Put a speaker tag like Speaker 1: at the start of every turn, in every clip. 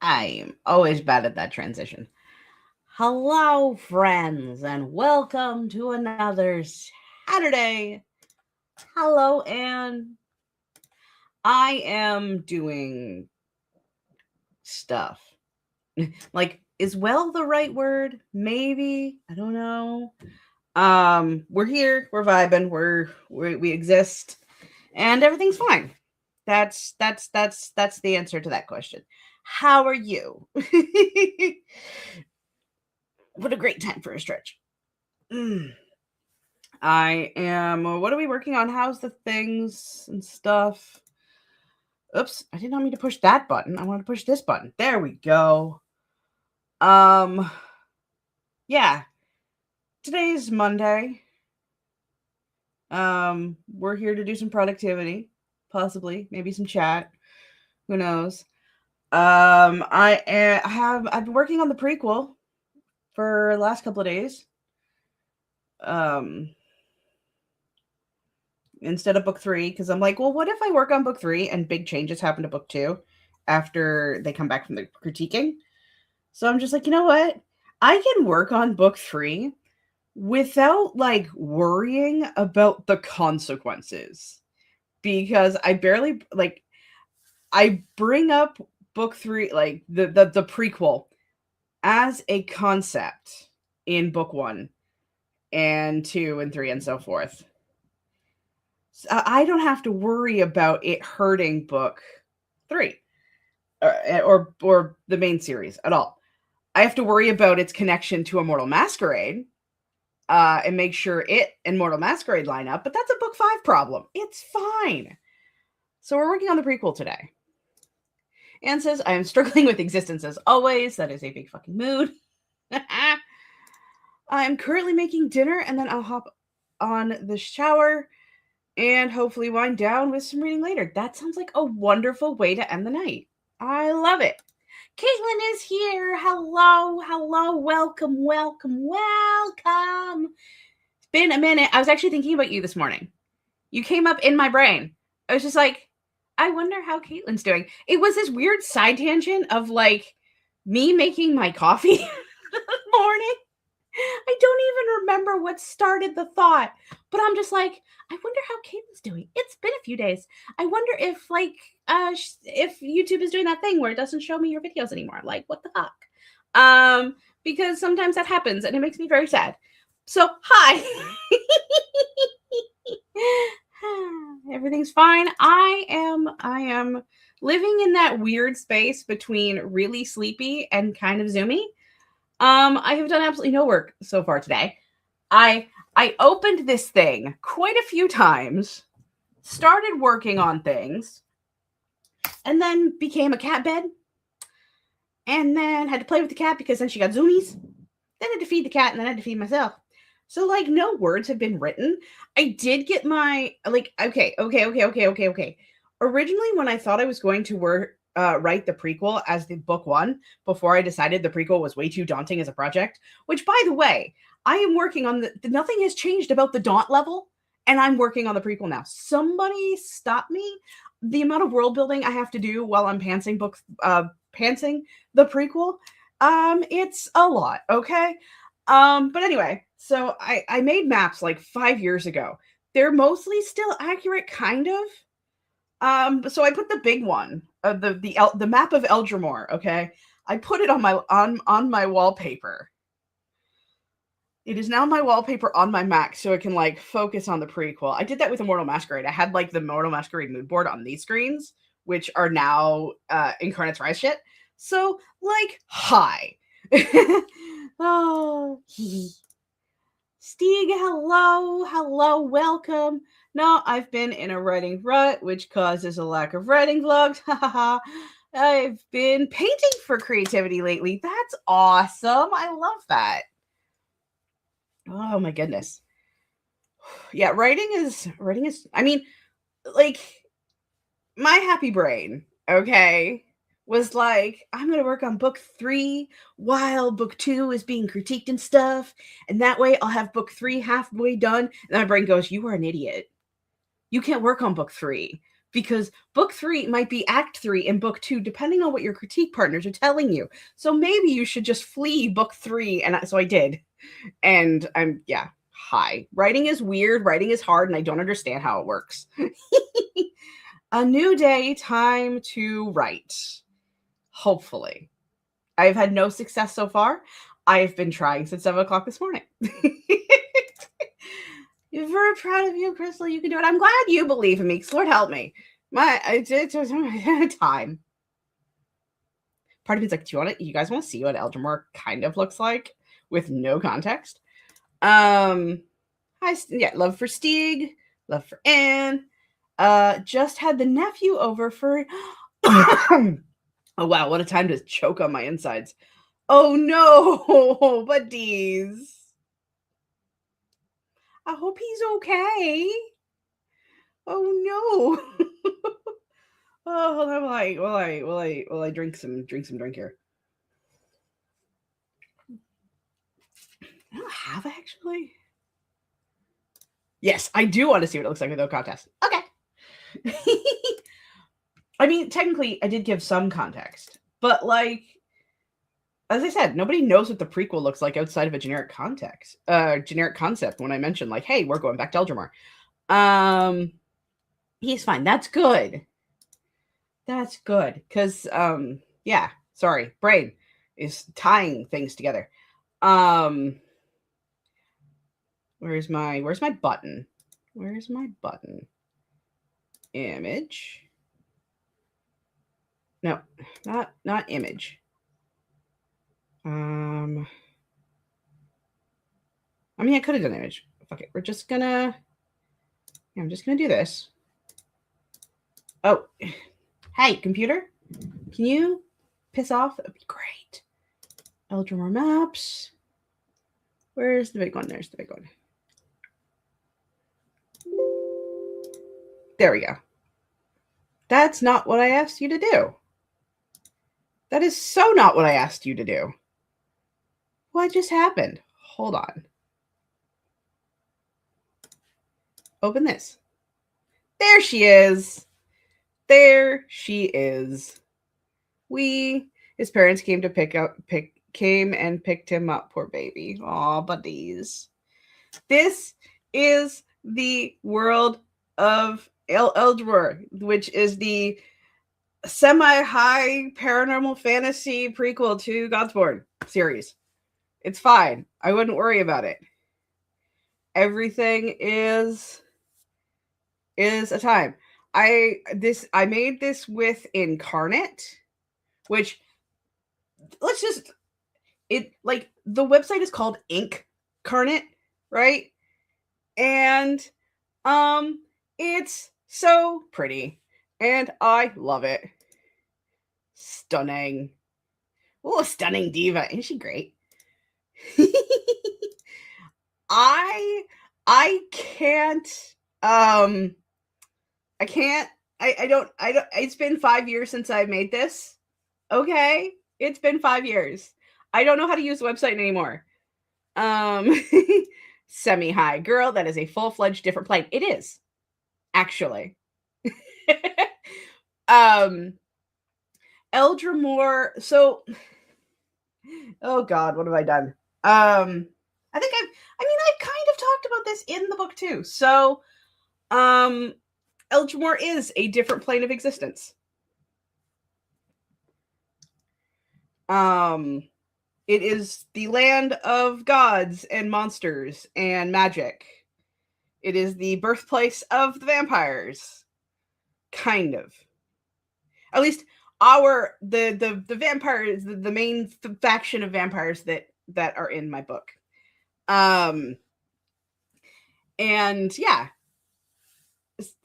Speaker 1: I'm always bad at that transition. Hello, friends, and welcome to another Saturday. Hello, Anne. I am doing stuff. Like, is well the right word? Maybe. I don't know. We're here, we're vibing, we exist, and everything's fine. That's the answer to that question. How are you? What a great time for a stretch. Mm. I am. What are we working on? How's the things and stuff? Oops, I did not mean to push that button. I wanted to push this button. There we go. Um, yeah. Today's Monday. We're here to do some productivity, possibly, maybe some chat. Who knows? I've been working on the prequel for the last couple of days. Um, instead of book 3, because I'm like, well, what if I work on book 3 and big changes happen to book 2 after they come back from the critiquing? So I'm just like, you know what? I can work on book 3 without like worrying about the consequences, because I bring up book 3, like the prequel, as a concept in book 1 and 2 and 3 and so forth. So I don't have to worry about it hurting book 3 or the main series at all. I have to worry about its connection to Immortal Masquerade, and make sure it and Mortal Masquerade line up, but that's a book 5 problem. It's fine. So we're working on the prequel today. Anne says, I am struggling with existence as always. That is a big fucking mood. I'm currently making dinner, and then I'll hop on the shower and hopefully wind down with some reading later. That sounds like a wonderful way to end the night. I love it. Caitlin is here. Hello, welcome. It's been a minute. I was actually thinking about you this morning. You came up in my brain. I was just like, I wonder how Caitlin's doing. It was this weird side tangent of like me making my coffee this morning. I don't even remember what started the thought, but I'm just like, I wonder how Caitlin's doing. It's been a few days. I wonder if if YouTube is doing that thing where it doesn't show me your videos anymore. Like, what the fuck? Because sometimes that happens and it makes me very sad. So, hi. Everything's fine. I am living in that weird space between really sleepy and kind of zoomy. I have done absolutely no work so far today. I opened this thing quite a few times, started working on things, and then became a cat bed, and then had to play with the cat because then she got zoomies. Then I had to feed the cat, and then I had to feed myself. So, like, no words have been written. I did get my, like, okay. Originally, when I thought I was going to write the prequel as the book 1, before I decided the prequel was way too daunting as a project, which, by the way, I am working on nothing has changed about the daunt level, and I'm working on the prequel now. Somebody stop me. The amount of world building I have to do while I'm pantsing the prequel, it's a lot, okay? But anyway, so I made maps like 5 years ago. They're mostly still accurate, kind of. So I put the big one, the map of Eldramore. Okay, I put it on my wallpaper. It is now my wallpaper on my Mac, so it can like focus on the prequel. I did that with Immortal Masquerade. I had like the Immortal Masquerade mood board on these screens, which are now Incarnate's Rise shit. So like, hi. Oh, Stieg, hello, welcome. No, I've been in a writing rut, which causes a lack of writing vlogs. I've been painting for creativity lately. That's awesome. I love that. Oh my goodness. Yeah, writing is, I mean, like, my happy brain, okay, was like, I'm going to work on book 3 while book 2 is being critiqued and stuff. And that way I'll have book 3 halfway done. And my brain goes, you are an idiot. You can't work on book 3 because book 3 might be act 3 and book 2, depending on what your critique partners are telling you. So maybe you should just flee book 3. And so I did. And hi. Writing is weird. Writing is hard. And I don't understand how it works. A new day, time to write. Hopefully. I've had no success so far. I've been trying since 7 o'clock this morning. I'm very proud of you, Crystal. You can do it. I'm glad you believe in me, because Lord help me. It's time. Part of me's like, you guys want to see what Eldrimor kind of looks like with no context? Love for Stieg, love for Anne. Just had the nephew over for oh wow, what a time to choke on my insides. Oh no, buddies. I hope he's okay. Oh no. Oh, hold on, will I drink some drink here? I don't have actually. Yes, I do want to see what it looks like with no contest. Okay. I mean, technically, I did give some context, but like, as I said, nobody knows what the prequel looks like outside of a generic context, generic concept. When I mentioned like, hey, we're going back to Eldrimor. He's fine. That's good. That's good. Because, yeah, sorry. Brain is tying things together. Where's my button? Where's my button? Image. No, not image. I mean, I could have done image. Okay, we're just gonna. I'm just gonna do this. Oh, hey, computer, can you piss off? That'd be great. Eldrimor maps. Where's the big one? There's the big one. There we go. That's not what I asked you to do. That is so not what I asked you to do. What just happened? Hold on. Open this. There she is. There she is. His parents came to came and picked him up. Poor baby. Aw, buddies. This is the world of Eldrimor, which is the semi-high paranormal fantasy prequel to Godsborn series. It's fine. I wouldn't worry about it. Everything is a time. I made this with Incarnate, which the website is called Incarnate, right? And it's so pretty and I love it. Stunning. Oh, stunning diva. Isn't she great? I can't it's been 5 years since I made this. Okay? It's been 5 years. I don't know how to use the website anymore. Semi-high girl, that is a full-fledged different plane. It is, actually. Eldrimor, so oh god, what have I done? I think I've kind of talked about this in the book too. So Eldrimor is a different plane of existence. It is the land of gods and monsters and magic. It is the birthplace of the vampires. Kind of. At least the vampires, the main faction of vampires that are in my book. And yeah,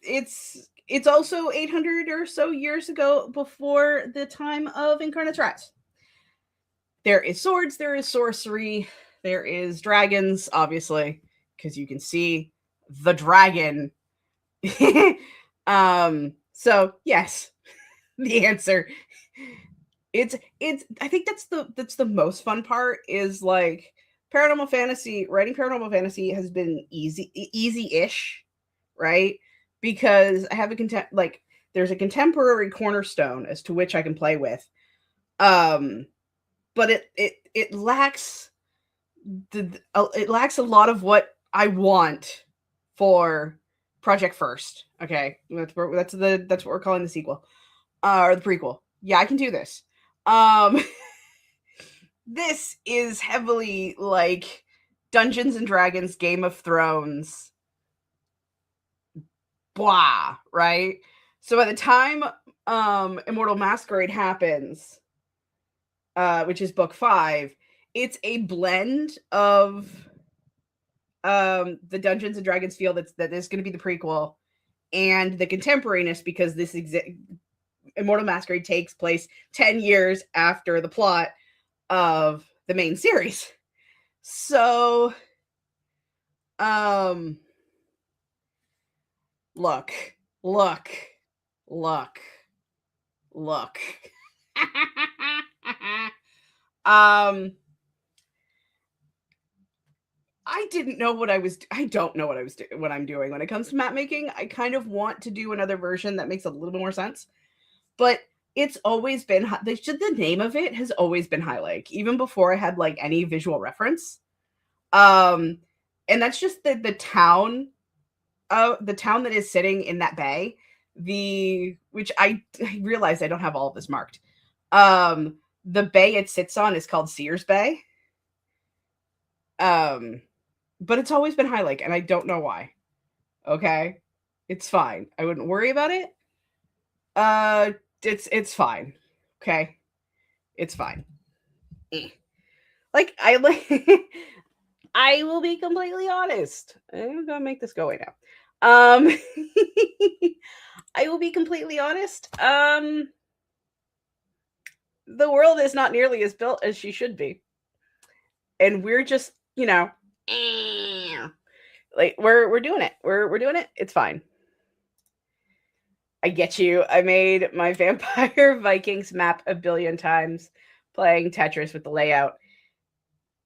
Speaker 1: it's also 800 or so years ago, before the time of Incarnate's Rise. There is swords, there is sorcery, there is dragons, obviously, because you can see the dragon. So yes, the answer. It's I think that's the most fun part, is like paranormal fantasy. Writing paranormal fantasy has been easy-ish, right? Because I have a there's a contemporary cornerstone as to which I can play with. But it lacks it lacks a lot of what I want for Project First. Okay, that's what we're calling the sequel, or the prequel. Yeah, I can do this. This is heavily like Dungeons and Dragons, Game of Thrones, blah, right? So by the time Immortal Masquerade happens, which is book 5, it's a blend of the Dungeons and Dragons feel that is going to be the prequel and the contemporaneous, because this Immortal Masquerade takes place 10 years after the plot of the main series. So look I didn't know what I don't know what I'm doing when it comes to map making. I kind of want to do another version that makes a little bit more sense, but it's always been the name of it has always been High Lake, even before I had like any visual reference. And that's just the town that is sitting in that bay, which I realized I don't have all of this marked. The bay it sits on is called Sears Bay. But it's always been High Lake, and I don't know why. Okay, it's fine. I wouldn't worry about it. It's fine. Okay, it's fine. Like I I will be completely honest. I'm gonna make this go away now. I will be completely honest. The world is not nearly as built as she should be, and we're just, like we're doing it. We're doing it. It's fine. I get you. I made my Vampire Vikings map a billion times playing Tetris with the layout.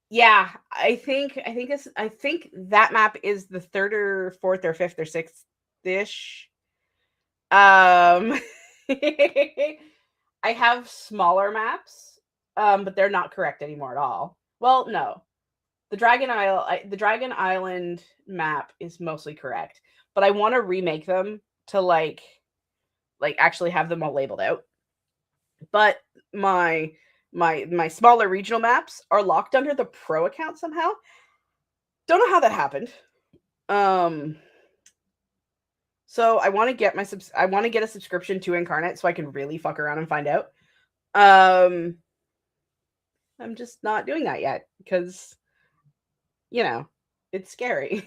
Speaker 1: Yeah, I think that map is the 3rd or 4th or 5th or 6th ish. I have smaller maps, but they're not correct anymore at all. Well, no. The Dragon Island map is mostly correct, but I want to remake them to like actually have them all labeled out. But my smaller regional maps are locked under the pro account somehow. Don't know how that happened. So I want to get a subscription to Inkarnate so I can really fuck around and find out. I'm just not doing that yet because it's scary.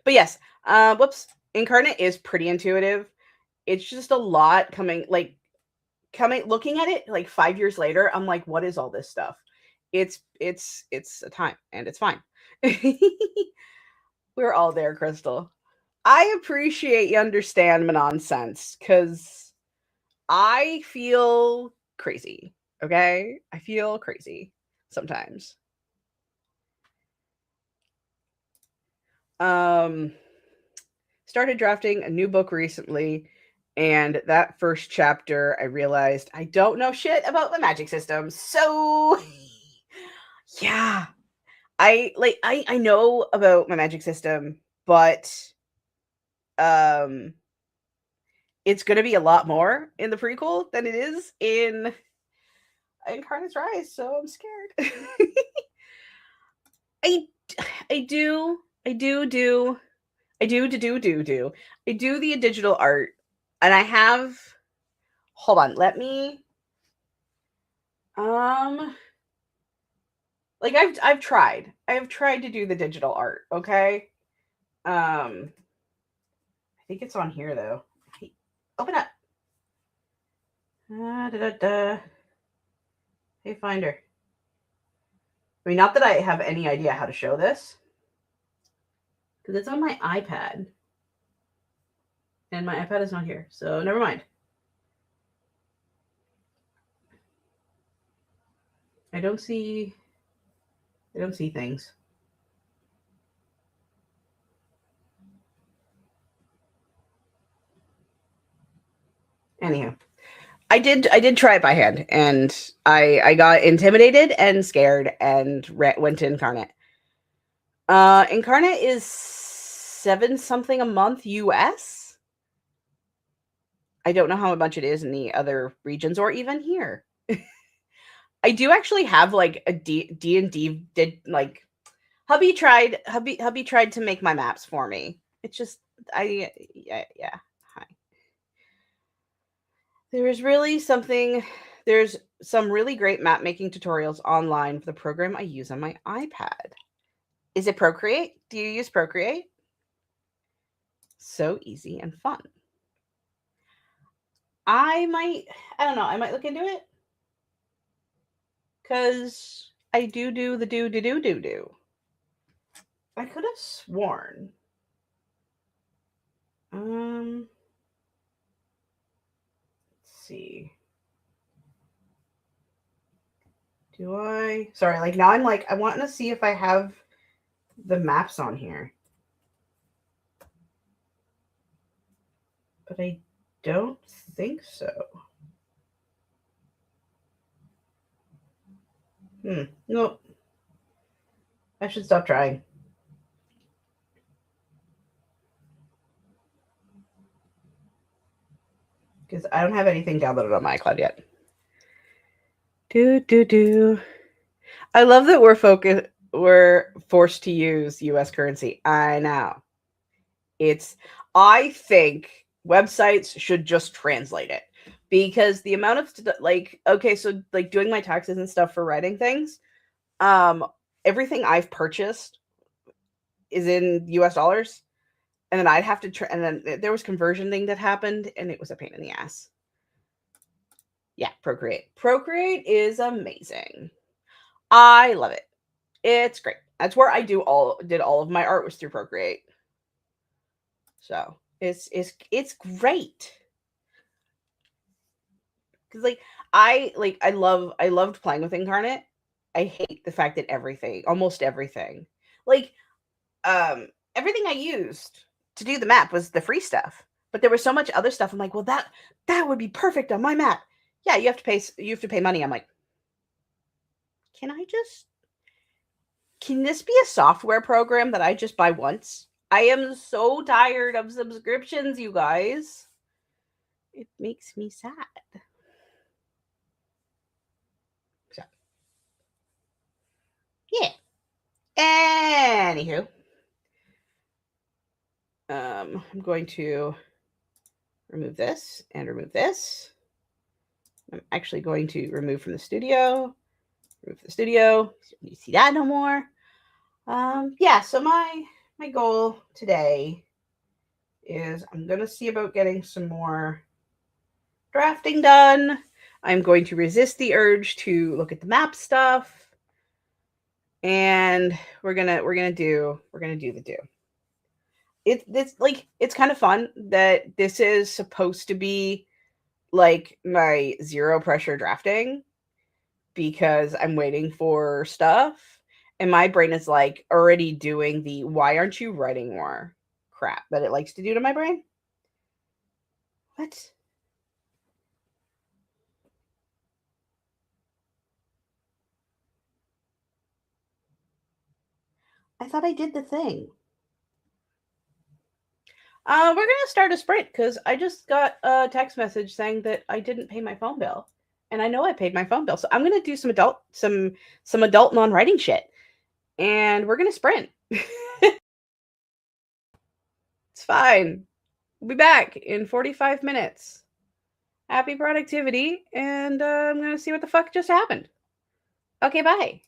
Speaker 1: But yes, Inkarnate is pretty intuitive. It's just a lot looking at it like 5 years later, I'm like, what is all this stuff? It's a time, and it's fine. We're all there, Crystal. I appreciate you understand my nonsense, because I feel crazy. Okay? I feel crazy sometimes. Started drafting a new book recently, and that first chapter I realized I don't know shit about the magic system. So yeah. I know about my magic system, but it's going to be a lot more in the prequel than it is in Incarnate's Rise, so I'm scared. I do the digital art, and I have, hold on, let me like I've tried to do the digital art, okay? I think it's on here though. Hey, open up. Hey, Finder. I mean, not that I have any idea how to show this, because it's on my iPad, and my iPad is not here, so never mind. I don't see things. Anyhow, I did try it by hand, and I got intimidated and scared and went to Incarnate. Incarnate is 7 something a month US. I don't know how much it is in the other regions or even here. I do actually have like a D&D did like hubby tried to make my maps for me. It's just yeah. Hi. There's some really great map making tutorials online for the program I use on my iPad. Is it Procreate? Do you use Procreate? So easy and fun. I don't know, I might look into it. Cause I do the do. I could have sworn. Let's see. Do I? Sorry, like now I'm like, I want to see if I have the maps on here. But I don't think so. Nope. I should stop trying. Because I don't have anything downloaded on my iCloud yet. I love that we're forced to use US currency. I know. I think websites should just translate it, because the amount of so like doing my taxes and stuff for writing things, everything I've purchased is in US dollars, and then I'd have to and then there was conversion thing that happened, and it was a pain in the ass. Yeah, Procreate is amazing. I love it. It's great. That's where I did all of my art was through Procreate. So it's great. Because I loved playing with Incarnate. I hate the fact that almost everything, like everything I used to do the map was the free stuff. But there was so much other stuff. I'm like, well, that would be perfect on my map. Yeah, you have to pay money. I'm like, can I just can this be a software program that I just buy once? I am so tired of subscriptions, you guys. It makes me sad. So, yeah. Anywho, I'm going to remove this and remove this. I'm actually going to remove from the studio. Remove the studio. You see that no more. Yeah. So my goal today is I'm gonna see about getting some more drafting done. I'm going to resist the urge to look at the map stuff, and we're gonna do the do. It's kind of fun that this is supposed to be like my zero pressure drafting, because I'm waiting for stuff, and my brain is like already doing the why aren't you writing more crap that it likes to do to my brain. What? I thought I did the thing. We're gonna start a sprint because I just got a text message saying that I didn't pay my phone bill, and I know I paid my phone bill, so I'm gonna do some adult non-writing shit, and we're gonna sprint. It's fine. We'll be back in 45 minutes. Happy productivity, and I'm gonna see what the fuck just happened. Okay, bye.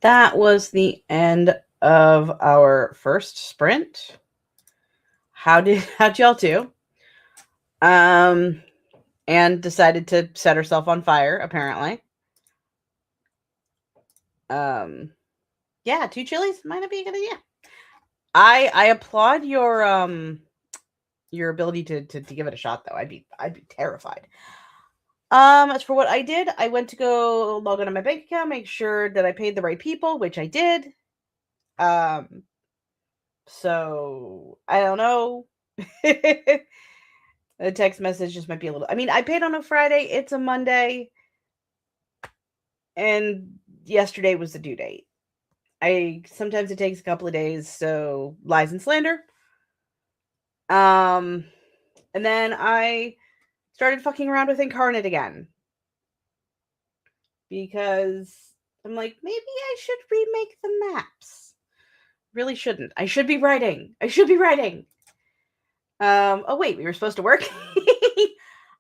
Speaker 1: that was the end of our first sprint. How'd y'all do? And decided to set herself on fire, apparently. Yeah, 2 chilies might not be a good idea. I applaud your ability to give it a shot, though. I'd be terrified. As for what I did, I went to go log on to my bank account, make sure that I paid the right people, which I did. So I don't know. The text message just might be a little. I mean, I paid on a Friday. It's a Monday, and yesterday was the due date. Sometimes it takes a couple of days, so lies and slander. And then I started fucking around with Inkarnate again because I'm like, maybe I should remake the maps. Really shouldn't. I should be writing. Oh wait, we were supposed to work.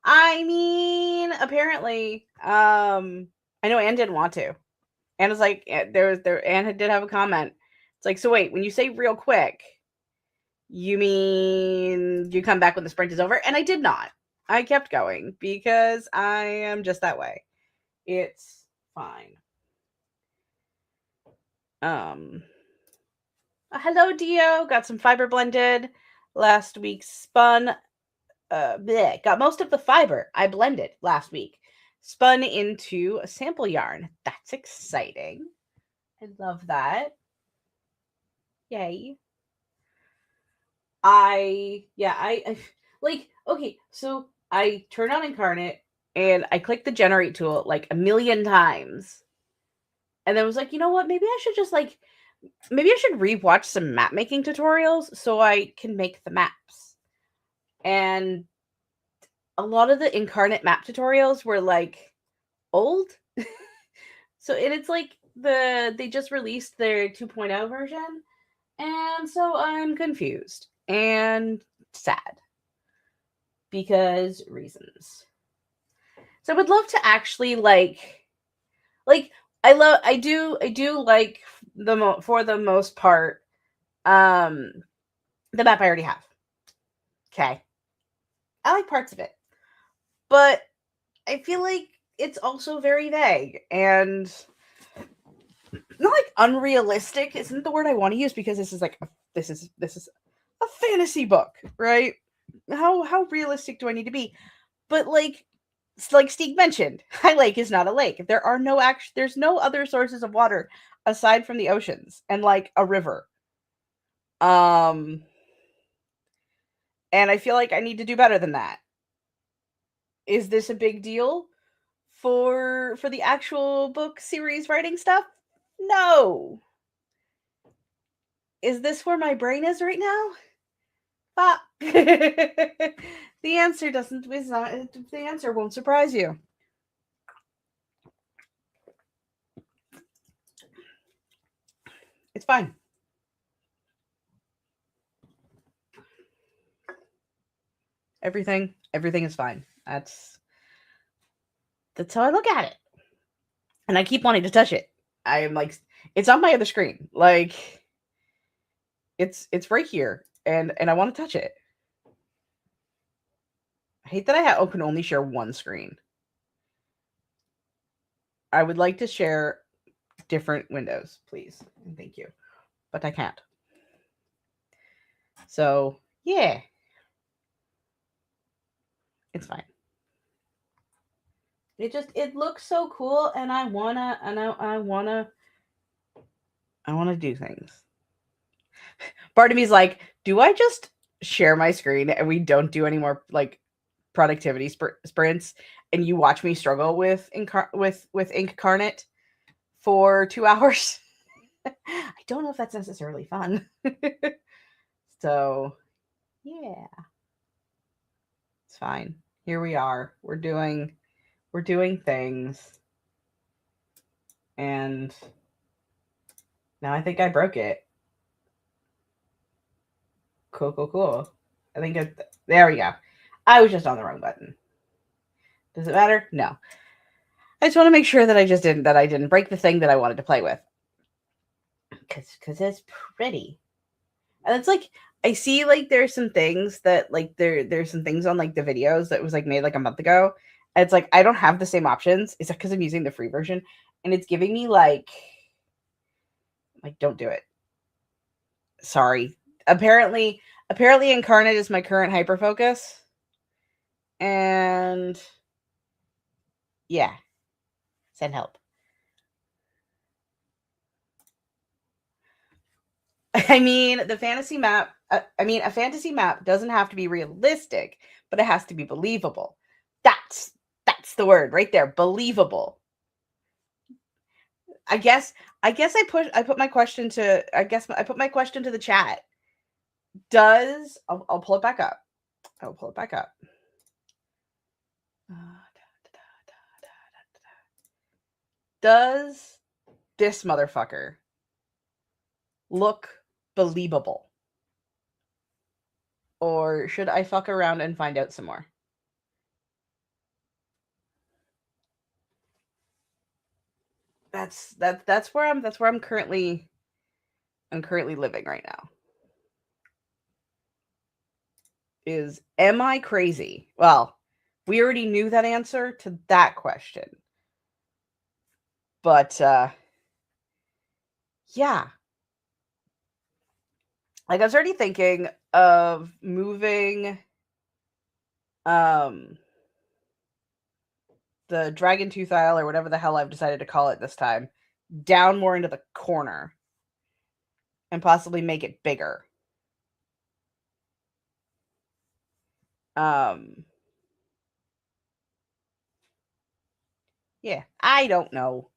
Speaker 1: I mean, apparently, I know Anne didn't want to. Anne was like, Anne did have a comment. It's like, so wait, when you say real quick, you mean you come back when the sprint is over? And I did not. I kept going because I am just that way. It's fine. Hello, Dio. Got some fiber blended. Last week's spun. Got most of the fiber I blended last week. Spun into a sample yarn. That's exciting. I love that. Yay. I like, okay, so I turn on Inkarnate and I click the generate tool like a million times. And then was like, you know what? Maybe I should rewatch some map making tutorials so I can make the maps. And a lot of the Inkarnate map tutorials were like old. So it's like they just released their 2.0 version. And so I'm confused and sad because reasons. So I would love to actually like I do like for the most part the map I already have. Okay. I like parts of it. But I feel like it's also very vague and not like unrealistic isn't the word I want to use because this is a fantasy book, right? How realistic do I need to be? But like Steve mentioned, High Lake is not a lake. There's no other sources of water aside from the oceans and like a river. And I feel like I need to do better than that. Is this a big deal for the actual book series writing stuff? No. Is this where my brain is right now? But the answer won't surprise you. It's fine. Everything is fine. That's how I look at it. And I keep wanting to touch it. I am like, it's on my other screen. Like, it's right here, and I want to touch it. I hate that I can only share one screen. I would like to share different windows, please. Thank you. But I can't. So, yeah. It's fine. It looks so cool, and I wanna do things. Part of me is like, do I just share my screen and we don't do any more like productivity sprints, and you watch me struggle with Inkarnate for 2 hours? I don't know if that's necessarily fun. So, yeah, it's fine. Here we are. We're doing things, and now I think I broke it. Cool. I think there we go. I was just on the wrong button. Does it matter? No. I just want to make sure that I didn't break the thing that I wanted to play with. Because it's pretty. And it's like, I see like there's some things that like there's some things on like the videos that was like made like a month ago. And it's like I don't have the same options. Is that because I'm using the free version? And it's giving me like don't do it. Sorry. Apparently Incarnate is my current hyperfocus. And yeah. Send help. I mean, the fantasy map, a fantasy map doesn't have to be realistic, but it has to be believable. That's the word right there, believable. I put my question to the chat. I'll pull it back up. I'll pull it back up. Does this motherfucker look believable? Or should I fuck around and find out some more? That's where I'm currently living right now. Am I crazy? Well, we already knew that answer to that question. But yeah. Like I was already thinking of moving the Dragon Tooth Isle, or whatever the hell I've decided to call it this time, down more into the corner and possibly make it bigger. Yeah, I don't know.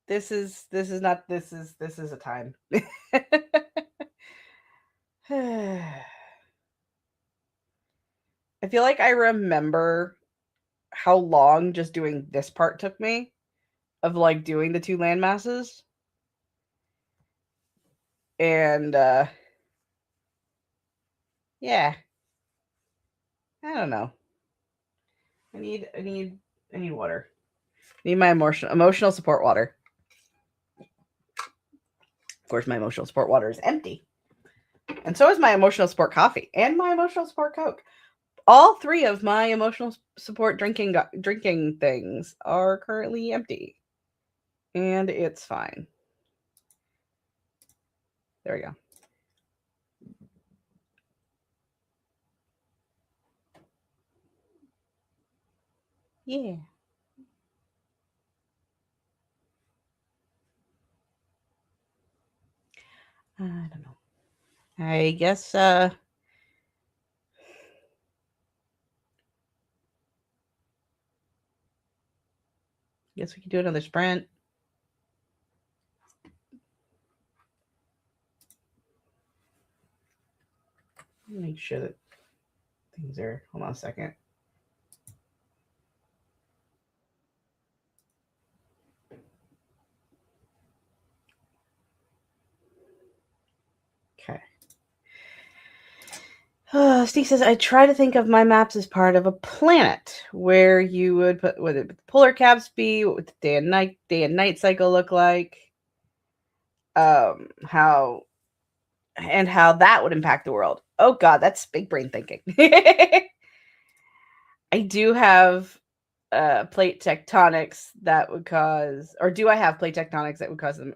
Speaker 1: This is a time. I feel like I remember how long just doing this part took me of like doing the two land masses. And yeah. I don't know. I need water. I need my emotional support water. Of course, my emotional support water is empty. And so is my emotional support coffee and my emotional support Coke. All three of my emotional support drinking things are currently empty. And it's fine. There we go. Yeah. I don't know. I guess we can do another sprint. Make sure that things are. Hold on a second. Okay. Steve says, I try to think of my maps as part of a planet where you would put what would the polar caps be, what would the day and night cycle look like, how that would impact the world. Oh God, that's big brain thinking. I do have plate tectonics that would cause, or do I have plate tectonics that would cause them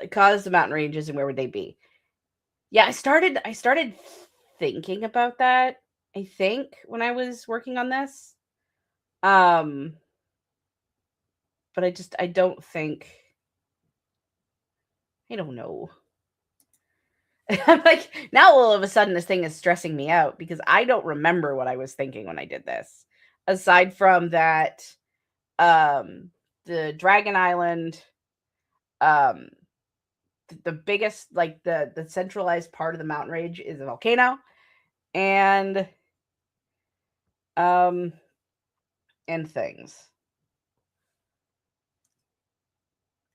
Speaker 1: cause the mountain ranges, and where would they be? Yeah, I started thinking about that, I think, when I was working on this. But I don't think, I don't know. I'm like, now all of a sudden this thing is stressing me out because I don't remember what I was thinking when I did this. Aside from that, the Dragon Island, the biggest, like the centralized part of the mountain range is a volcano, and things.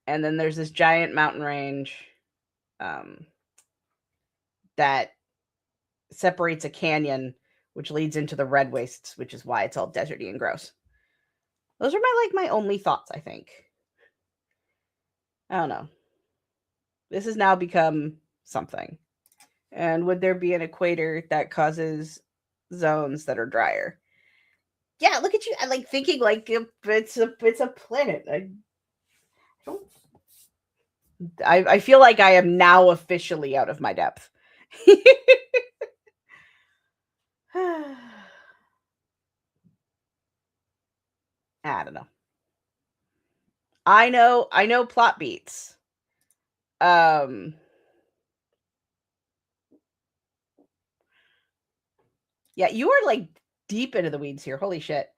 Speaker 1: And then there's this giant mountain range that separates a canyon, which leads into the red wastes, which is why it's all deserty and gross. Those are my only thoughts, I think. I don't know. This has now become something. And would there be an equator that causes zones that are drier? Yeah, look at you. I like thinking like it's a planet. Don't I feel like I am now officially out of my depth. I don't know. I know plot beats. Um yeah, you are like deep into the weeds here. Holy shit.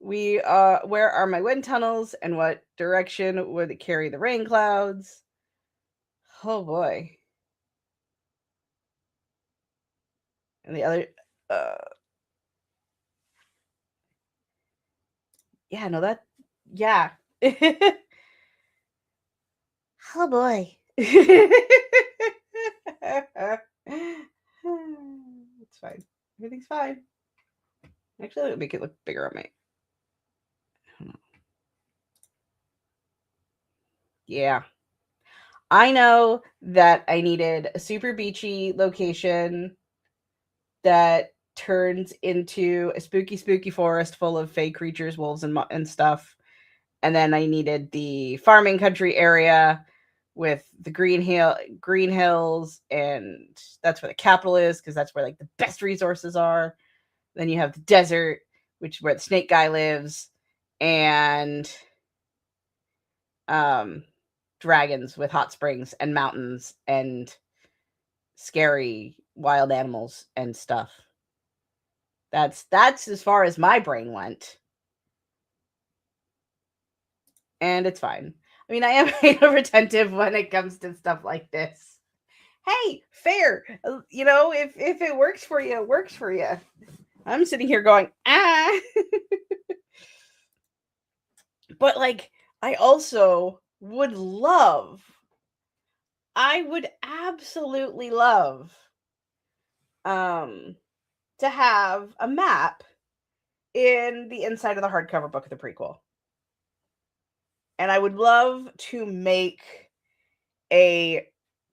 Speaker 1: We where are my wind tunnels and what direction would it carry the rain clouds? Oh boy. And the other uh yeah, no that yeah. Oh boy. It's fine. Everything's fine. Actually, let me make it look bigger on my. Yeah. I know that I needed a super beachy location that turns into a spooky, spooky forest full of fake creatures, wolves, and stuff. And then I needed the farming country area with the green hills, and that's where the capital is because that's where like the best resources are. Then you have the desert, which is where the snake guy lives, and dragons with hot springs and mountains and scary wild animals and stuff. That's as far as my brain went. And it's fine. I mean, I am retentive when it comes to stuff like this. Hey, fair. You know, if it works for you, it works for you. I'm sitting here going, ah. But like, I also I would absolutely love to have a map in the inside of the hardcover book of the prequel. And I would love to make a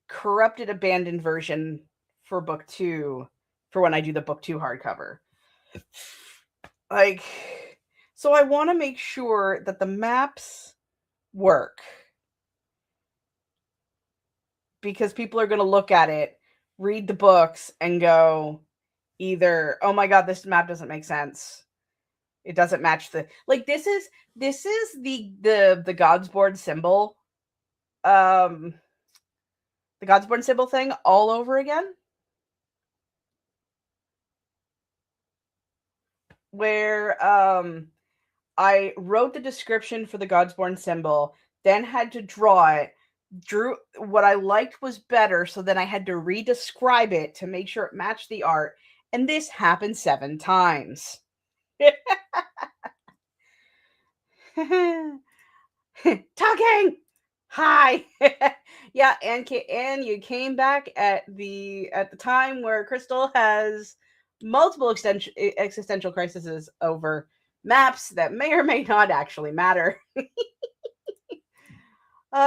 Speaker 1: corrupted, abandoned version for book 2 for when I do the book 2 hardcover. Like, so I want to make sure that the maps work because people are going to look at it, read the books, and go either, oh my god, this map doesn't make sense. It doesn't match the like this is the Godsborn symbol. The Godsborn symbol thing all over again. Where I wrote the description for the Godsborn symbol, then had to draw it, drew what I liked was better, so then I had to re-describe it to make sure it matched the art, and this happened 7 times. Talking. Hi. Yeah, and you came back at the time where Crystal has multiple existential crises over maps that may or may not actually matter.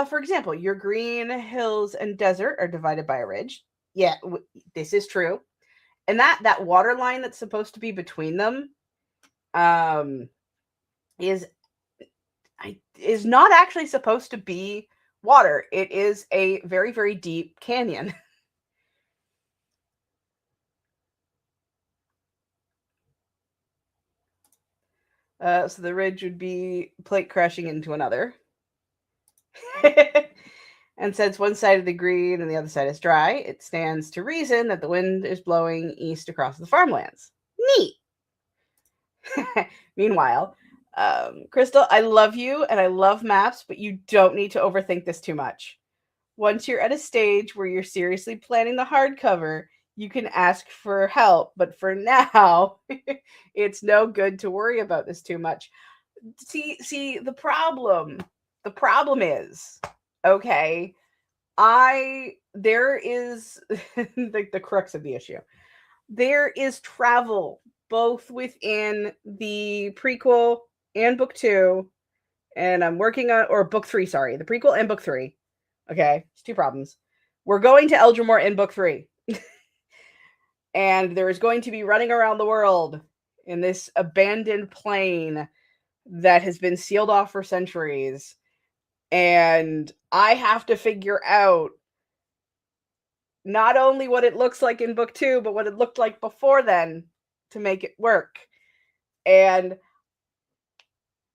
Speaker 1: For example, your green hills and desert are divided by a ridge. Yeah, this is true. And that water line that's supposed to be between them is not actually supposed to be water. It is a very, very deep canyon. So the ridge would be plate crashing into another. And since one side of the green and the other side is dry, it stands to reason that the wind is blowing east across the farmlands. Neat. Meanwhile, Crystal, I love you and I love maps, but you don't need to overthink this too much. Once you're at a stage where you're seriously planning the hardcover, you can ask for help. But for now, it's no good to worry about this too much. See, the problem is, okay, there is the crux of the issue. There is travel both within the prequel and book 2, and I'm working on, or book 3, sorry, the prequel and book 3. Okay, it's two problems. We're going to Eldrimore in book 3. And there is going to be running around the world in this abandoned plane that has been sealed off for centuries. And I have to figure out not only what it looks like in book 2, but what it looked like before then to make it work. And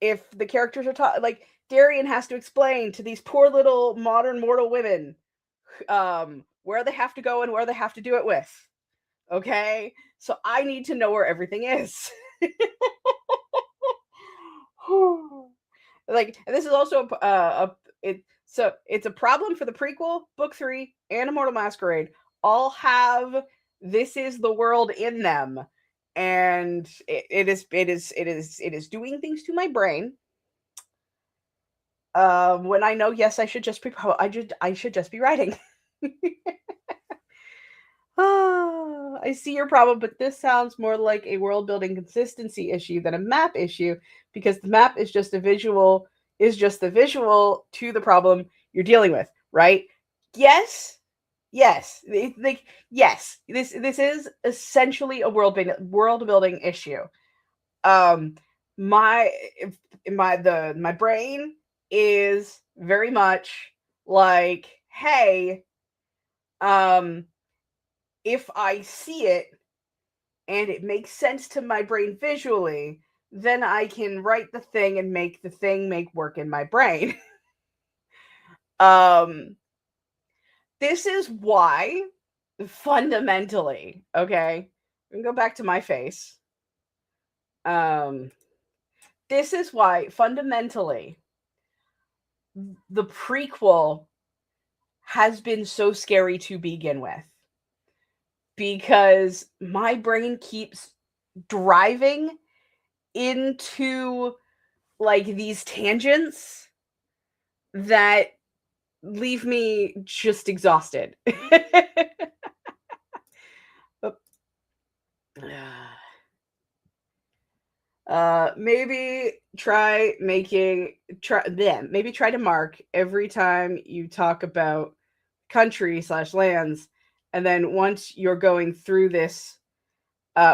Speaker 1: if the characters are taught, like, Darian has to explain to these poor little modern mortal women where they have to go and where they have to do it with. Okay? So I need to know where everything is. Like, and this is also it's a problem for the prequel, book 3, and Immortal Masquerade. All have this is the world in them, and it is doing things to my brain. When I know, yes, I should just be writing. I see your problem, but this sounds more like a world building consistency issue than a map issue, because the map is just the visual to the problem you're dealing with, right? Yes. Yes. Like, yes. This is essentially a world building issue. My brain is very much like, hey, if I see it and it makes sense to my brain visually, then I can write the thing and make the thing make work in my brain. This is why fundamentally, okay, we can go back to my face. This is why fundamentally the prequel has been so scary to begin with, because my brain keeps driving into like these tangents that leave me just exhausted. Maybe try to mark every time you talk about country/lands, and then once you're going through this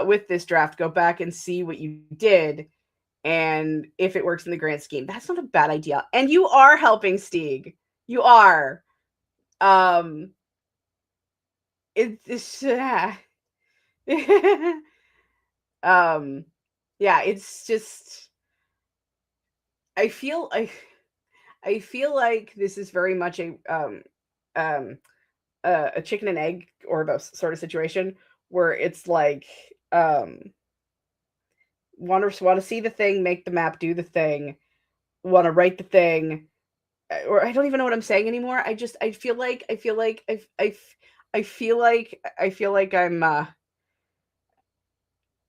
Speaker 1: with this draft, go back and see what you did and if it works in the grand scheme. That's not a bad idea. And you are helping Stieg. You are. It's yeah, it's just I feel like this is very much a chicken and egg or both sort of situation, where it's like want to see the thing, make the map, do the thing, want to write the thing, or I don't even know what I'm saying anymore. I feel like I'm I feel like I'm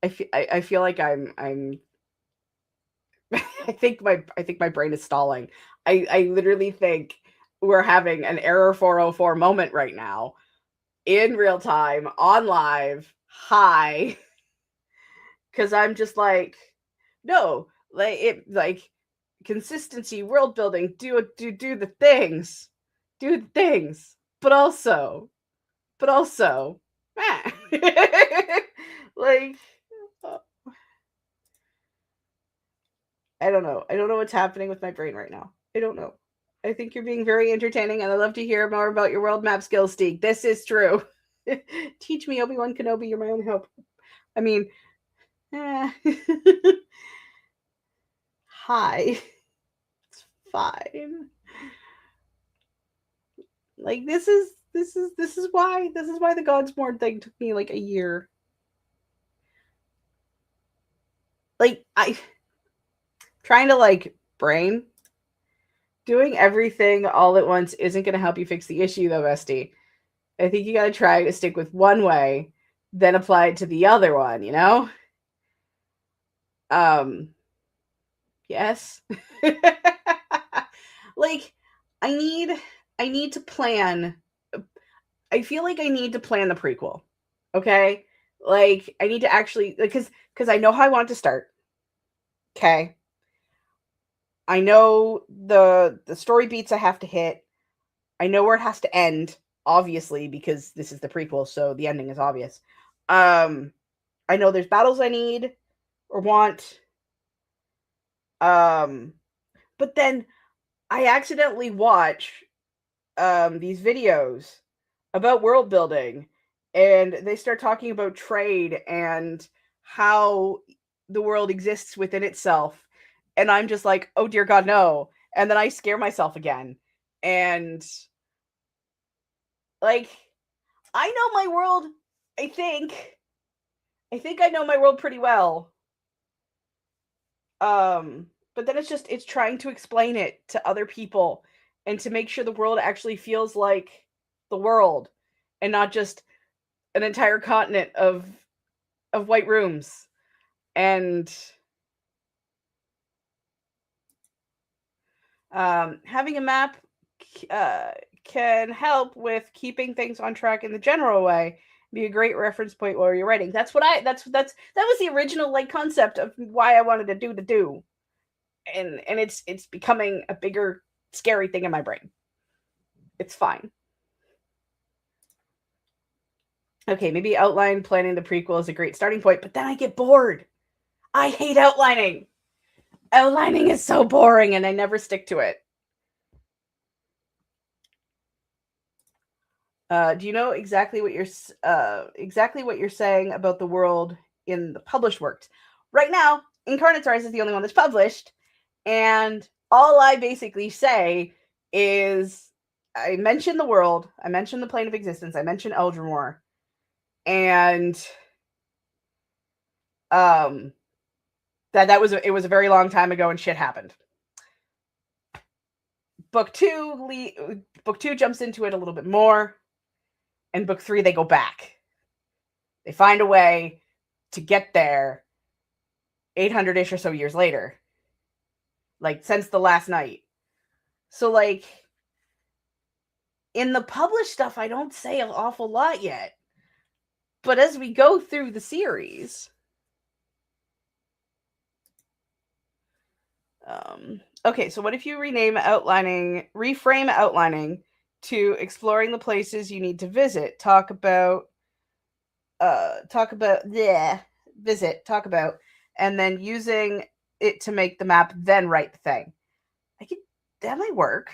Speaker 1: I think my brain is stalling. I literally think we're having an error 404 moment right now in real time on live. Hi. Cuz I'm just like, no, like consistency, world building, do the things. Do the things. But also like I don't know. I don't know what's happening with my brain right now. I don't know. I think you're being very entertaining, and I'd love to hear more about your world map skills, Stieg. This is true. Teach me, Obi-Wan Kenobi. You're my only hope. I mean, hi. It's fine. Like, this is why the Godsworn thing took me like a year. Like, I trying to like brain doing everything all at once isn't going to help you fix the issue, though, bestie. I think you got to try to stick with one way, then apply it to the other one, you know? Yes. Like, I need to plan. I feel like I need to plan the prequel. Okay? Like, I need to actually, because I know how I want it to start. Okay? I know the story beats I have to hit. I know where it has to end, obviously, because this is the prequel, so the ending is obvious. I know there's battles I need or want. But then I accidentally watch these videos about world building, and they start talking about trade and how the world exists within itself, and I'm just like, oh dear god, no. And then I scare myself again. And like, I know my world. I think I know my world pretty well. But then it's trying to explain it to other people and to make sure the world actually feels like the world and not just an entire continent of white rooms. And having a map can help with keeping things on track in the general way. Be a great reference point while you're writing. That was the original like concept of why I wanted to do. And it's becoming a bigger scary thing in my brain. It's fine. Okay, maybe outline planning the prequel is a great starting point, but then I get bored. I hate outlining. Outlining is so boring and I never stick to it. Do you know exactly what you're saying about the world in the published works? Right now, Incarnate's Rise is the only one that's published, and all I basically say is I mention the world, I mention the plane of existence, I mention Eldrimor, and it was a very long time ago and shit happened. Book two jumps into it a little bit more, and book 3 they go back. They find a way to get there 800-ish or so years later, like since the last night. So like in the published stuff I don't say an awful lot yet, but as we go through the series, okay, so what if you reframe outlining to exploring the places you need to visit? Talk about, and then using it to make the map, then write the thing. That might work.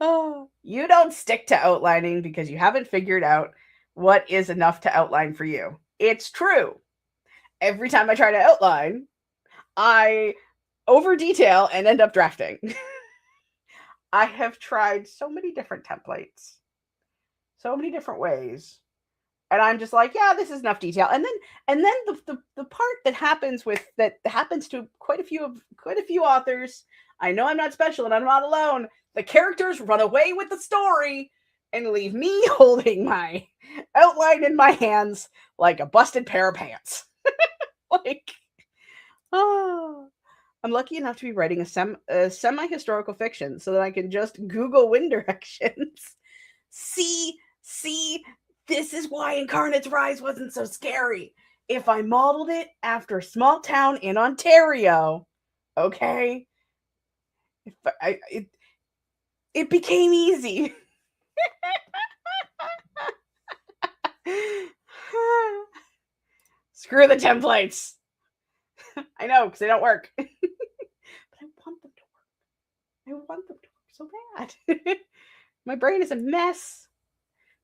Speaker 1: Oh, you don't stick to outlining because you haven't figured out what is enough to outline for you. It's true. Every time I try to outline, I over detail and end up drafting. I have tried so many different templates, so many different ways, and I'm just like, yeah, this is enough detail. And then the part that happens to quite a few authors. I know I'm not special and I'm not alone. The characters run away with the story and leave me holding my outline in my hands like a busted pair of pants. Like, oh, I'm lucky enough to be writing a semi-historical fiction so that I can just Google wind directions. See, this is why Incarnate's Rise wasn't so scary. If I modeled it after a small town in Ontario, okay, it became easy. Screw the templates. I know, because they don't work. But I want them to work. I want them to work so bad. My brain is a mess.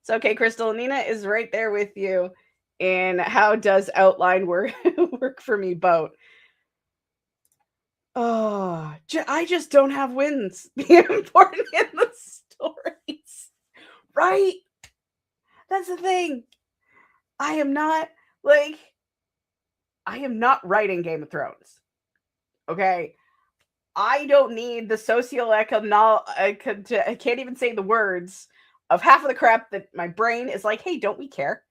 Speaker 1: It's okay, Crystal. Nina is right there with you in how does outline work for me boat. Oh, I just don't have wins being important in the stories. Right? That's the thing. I am not writing Game of Thrones. Okay? I don't need the socioeconomic, I can't even say the words of half of the crap that my brain is like, hey, don't we care?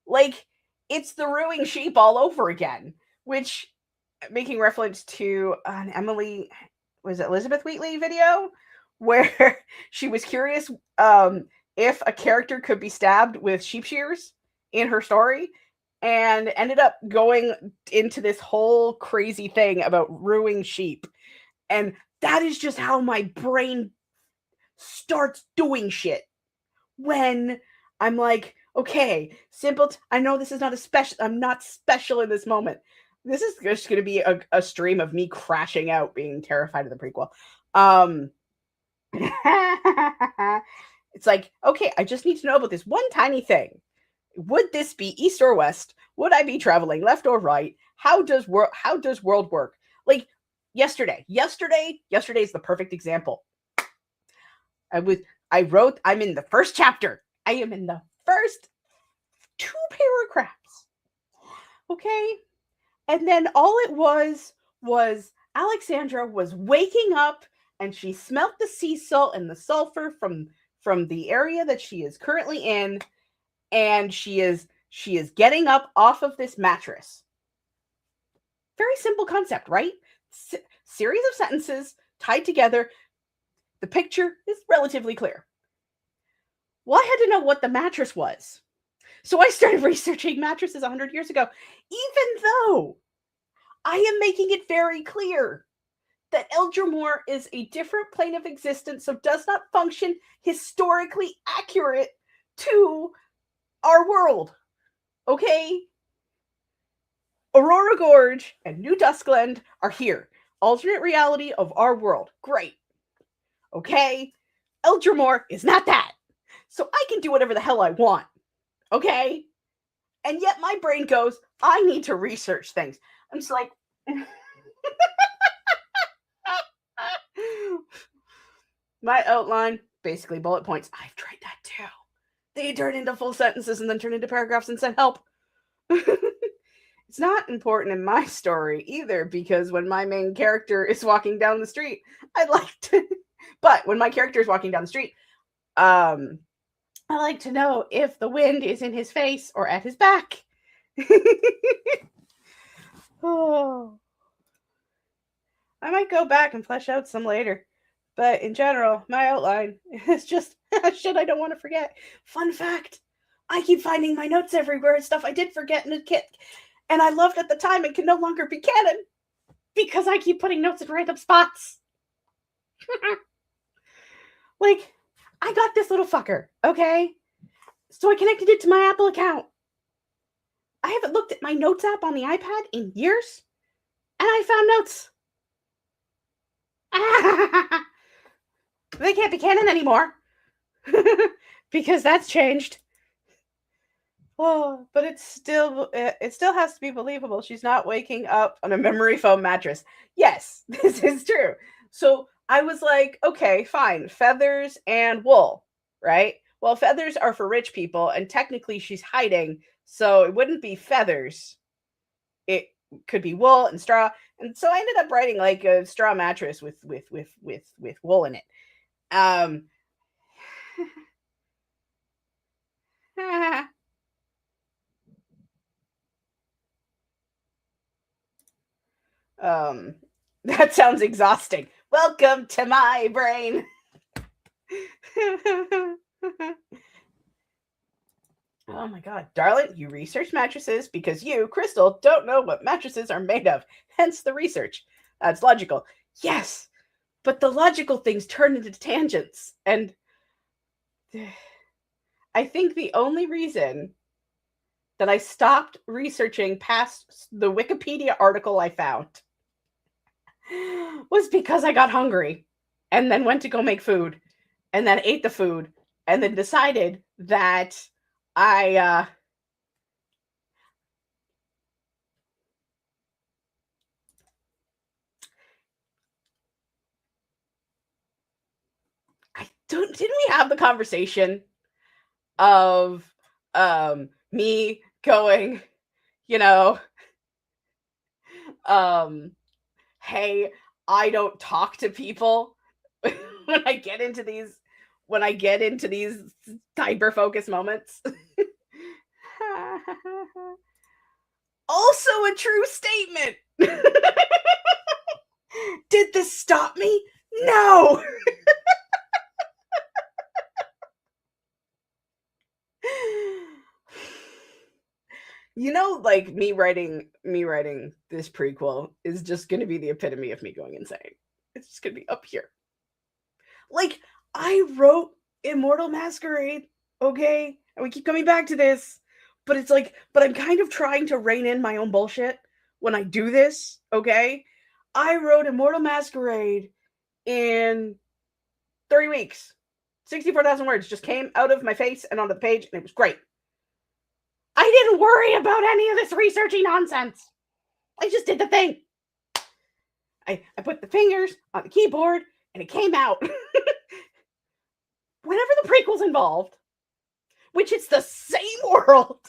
Speaker 1: Like, it's the Ruing Sheep all over again, which, making reference to an Elizabeth Wheatley video where she was curious if a character could be stabbed with sheep shears in her story, and ended up going into this whole crazy thing about ruining sheep. And that is just how my brain starts doing shit when I'm like, okay, simple. I know this is not a special. I'm not special in this moment. This is just going to be a stream of me crashing out, being terrified of the prequel. It's like, okay, I just need to know about this one tiny thing. Would this be east or west? Would I be traveling left or right? How does world work? Like yesterday is the perfect example. I'm in the first chapter. I am in the first 2 paragraphs. Okay? And then all it was Alexandra was waking up and she smelt the sea salt and the sulfur from the area that she is currently in, and she is getting up off of this mattress. Very simple concept, right? Series of sentences tied together. The picture is relatively clear. Well, I had to know what the mattress was. So I started researching mattresses 100 years ago, even though I am making it very clear that Eldramore is a different plane of existence, so does not function historically accurate to our world. Okay? Aurora Gorge and New Duskland are here. Alternate reality of our world. Great. Okay? Eldramore is not that. So I can do whatever the hell I want. Okay? And yet my brain goes, I need to research things. I'm just like... My outline, basically bullet points. I've tried that too. They turn into full sentences and then turn into paragraphs and send help. It's not important in my story either, because when my main character is walking down the street, I'd like to... But when my character is walking down the street, I like to know if the wind is in his face or at his back. Oh. I might go back and flesh out some later. But in general, my outline is just shit I don't want to forget. Fun fact, I keep finding my notes everywhere, stuff I did forget in a kit. And I loved at the time it can no longer be canon because I keep putting notes in random spots. Like, I got this little fucker, okay? So I connected it to my Apple account. I haven't looked at my notes app on the iPad in years, and I found notes. They can't be canon anymore because that's changed. Oh, but it still has to be believable. She's not waking up on a memory foam mattress. Yes, this is true. So I was like, okay, fine, feathers and wool, right? Well, feathers are for rich people, and technically she's hiding, so it wouldn't be feathers. It could be wool and straw. And so I ended up writing like a straw mattress with wool in it. That sounds exhausting. Welcome to my brain. Oh my god, darling, you research mattresses because you, Crystal, don't know what mattresses are made of. Hence the research. That's logical. Yes, but the logical things turn into tangents. And I think the only reason that I stopped researching past the Wikipedia article I found was because I got hungry and then went to go make food and then ate the food and then decided that I didn't we have the conversation of me going, you know, hey, I don't talk to people when I get into these hyper focus moments. Also a true statement. Did this stop me? No. You know, like me writing this prequel is just going to be the epitome of me going insane. It's just going to be up here. Like, I wrote Immortal Masquerade, okay? And we keep coming back to this, but it's like, but I'm kind of trying to rein in my own bullshit when I do this, okay? I wrote Immortal Masquerade in 3 weeks. 64,000 words just came out of my face and onto the page, and it was great. I didn't worry about any of this researchy nonsense. I just did the thing. I put the fingers on the keyboard, and it came out. Whenever the prequel's involved, which it's the same world.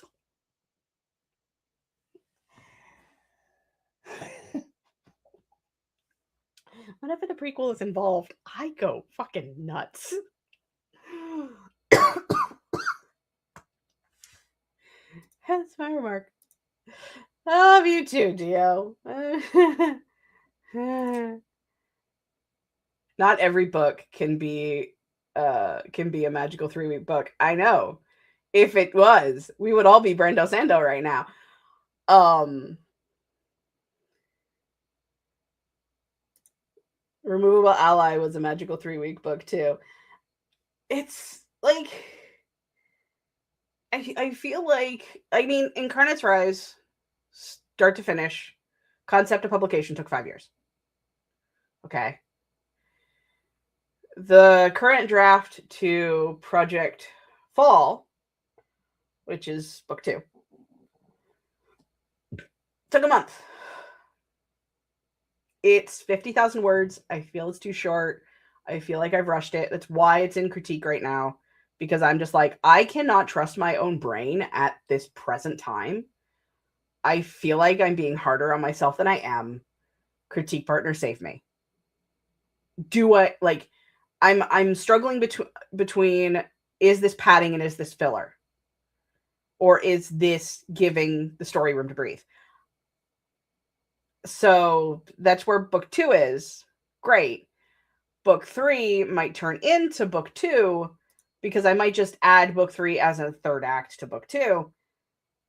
Speaker 1: Whenever the prequel is involved, I go fucking nuts. That's my remark. I love you too, Dio. Not every book can be a magical 3-week book. I know. If it was, we would all be Brando Sando right now. Removable Ally was a magical 3-week book too. It's like I feel like, I mean, Incarnate's Rise, start to finish, concept to publication took 5 years. Okay. The current draft to Project Fall, which is book 2, took a month. It's 50,000 words. I feel it's too short. I feel like I've rushed it. That's why it's in critique right now, because I'm just like, I cannot trust my own brain at this present time. I feel like I'm being harder on myself than I am. Critique partner, save me. Do I, like, I'm struggling between is this padding and is this filler? Or is this giving the story room to breathe? So that's where book 2 is. Great. Book 3 might turn into book 2 because I might just add book 3 as a third act to book 2.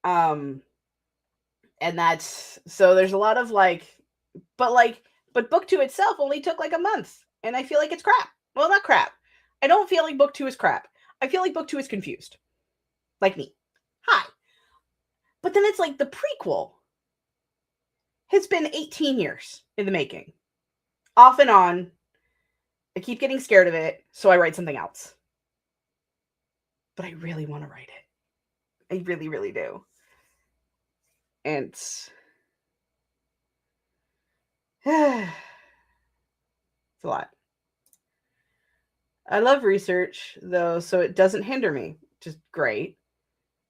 Speaker 1: And that's, so there's a lot of like, but book 2 itself only took like a month, and I feel like it's crap. Well, not crap. I don't feel like book 2 is crap. I feel like book 2 is confused. Like me. Hi. But then it's like the prequel has been 18 years in the making. Off and on. I keep getting scared of it, so I write something else. But I really want to write it. I really, really do. And it's a lot. I love research, though, so it doesn't hinder me. Just great.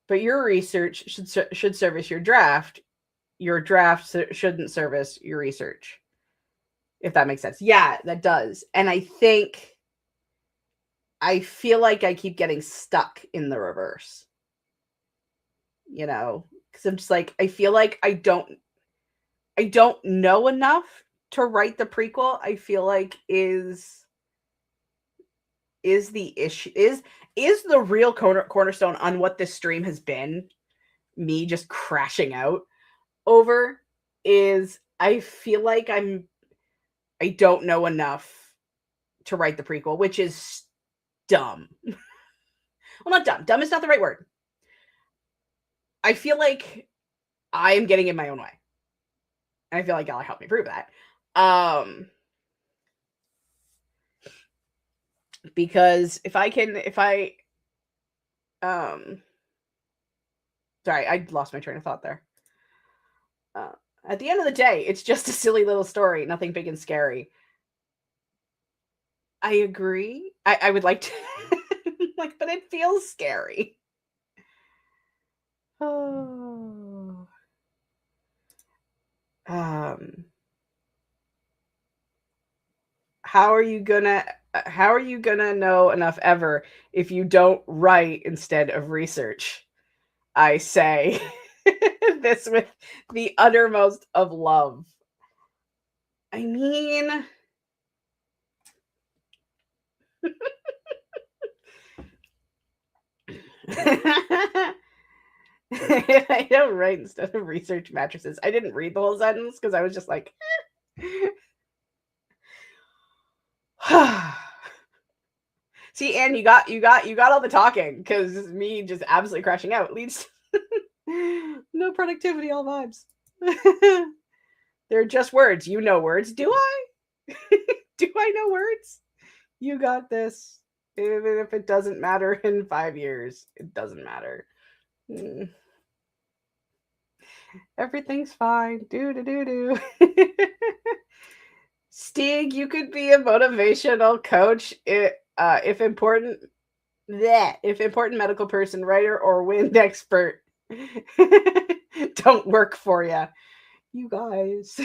Speaker 1: But your research should service your draft. Your draft shouldn't service your research. If that makes sense. Yeah, that does. And I feel like I keep getting stuck in the reverse. You know, because I'm just like, I feel like I don't know enough to write the prequel. I feel like is the issue, is the real cornerstone on what this stream has been, me just crashing out over, is I feel like I don't know enough to write the prequel, which is dumb. Well, not dumb. Dumb is not the right word. I feel like I am getting in my own way. And I feel like y'all help me prove that. Because sorry, I lost my train of thought there. At the end of the day, it's just a silly little story, nothing big and scary. I agree. I would like to, like, but it feels scary. Oh. How are you gonna know enough ever if you don't write instead of research? I say this with the uttermost of love. I mean, I don't write instead of research mattresses. I didn't read the whole sentence because I was just like, See, Anne, you got all the talking because me just absolutely crashing out leads no productivity, all vibes. They're just words. You know words. Do I? Do I know words? You got this. Even if it doesn't matter in 5 years, it doesn't matter. Everything's fine. Do. Stig, you could be a motivational coach if important medical person, writer, or wind expert don't work for you. You guys.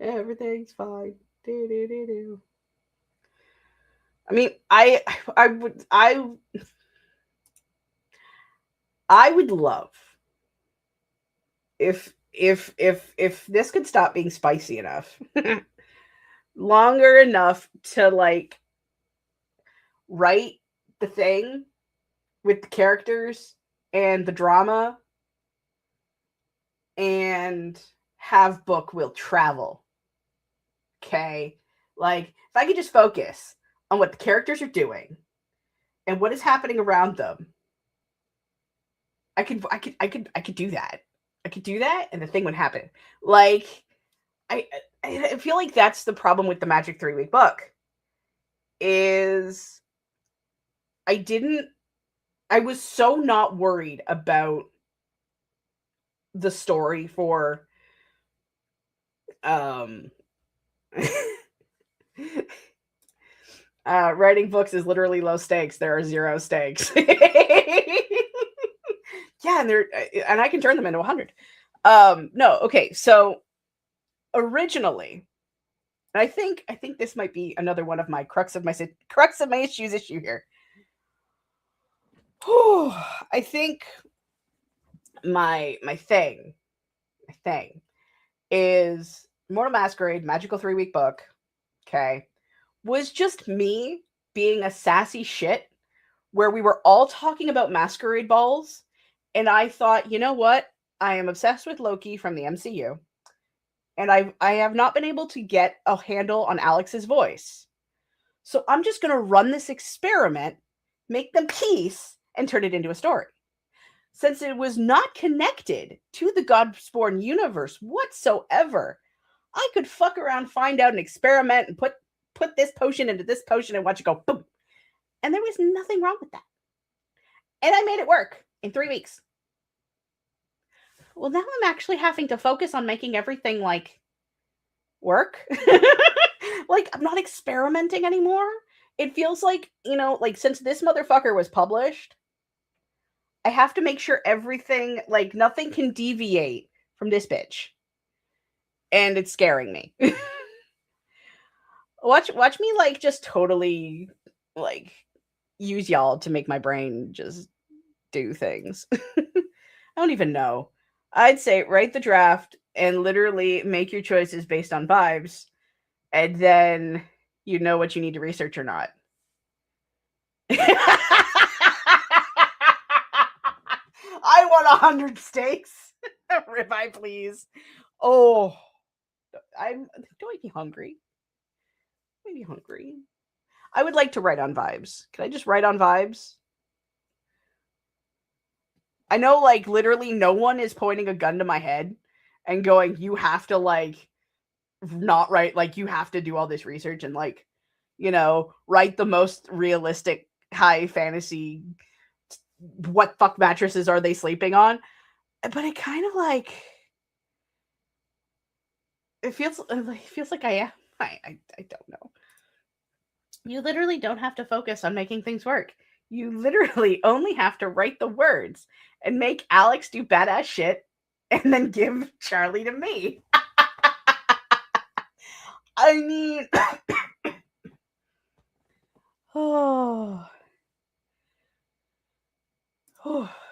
Speaker 1: Everything's fine. Do. I mean, I would love if this could stop being spicy enough, longer enough to like write the thing with the characters and the drama and have book will travel. Okay? Like if I could just focus on what the characters are doing and what is happening around them, I could do that. I could do that and the thing would happen. Like I feel like that's the problem with the Magic 3-week book is I was so not worried about the story for writing books is literally low stakes. There are 0 stakes. Yeah, and I can turn them into 100. No, okay. So originally, and I think this might be another one of my crux of my issues here. I think my thing is Mortal Masquerade Magical 3-week book. Okay, was just me being a sassy shit where we were all talking about masquerade balls, and I thought, you know what? I am obsessed with Loki from the MCU, and I have not been able to get a handle on Alex's voice. So I'm just going to run this experiment, make them peace, and turn it into a story. Since it was not connected to the Godspawn universe whatsoever, I could fuck around, find out, and experiment, and put this potion into this potion and watch it go boom. And there was nothing wrong with that. And I made it work in 3 weeks. Well, now I'm actually having to focus on making everything like work. Like I'm not experimenting anymore. It feels like, like since this motherfucker was published, I have to make sure everything, like nothing can deviate from this bitch. And it's scaring me. Watch me like just totally like use y'all to make my brain just do things. I don't even know. I'd say write the draft and literally make your choices based on vibes, and then you know what you need to research or not. I want 100 steaks. Ribeye, please. Oh, do I be hungry? Maybe hungry. I would like to write on vibes. Can I just write on vibes? I know, like, literally no one is pointing a gun to my head and going, you have to, like, not write, like, you have to do all this research and, like, write the most realistic high fantasy, what fuck mattresses are they sleeping on? But it kind of, like, it feels like I am. I don't know. You literally don't have to focus on making things work. You literally only have to write the words and make Alex do badass shit and then give Charlie to me. I mean,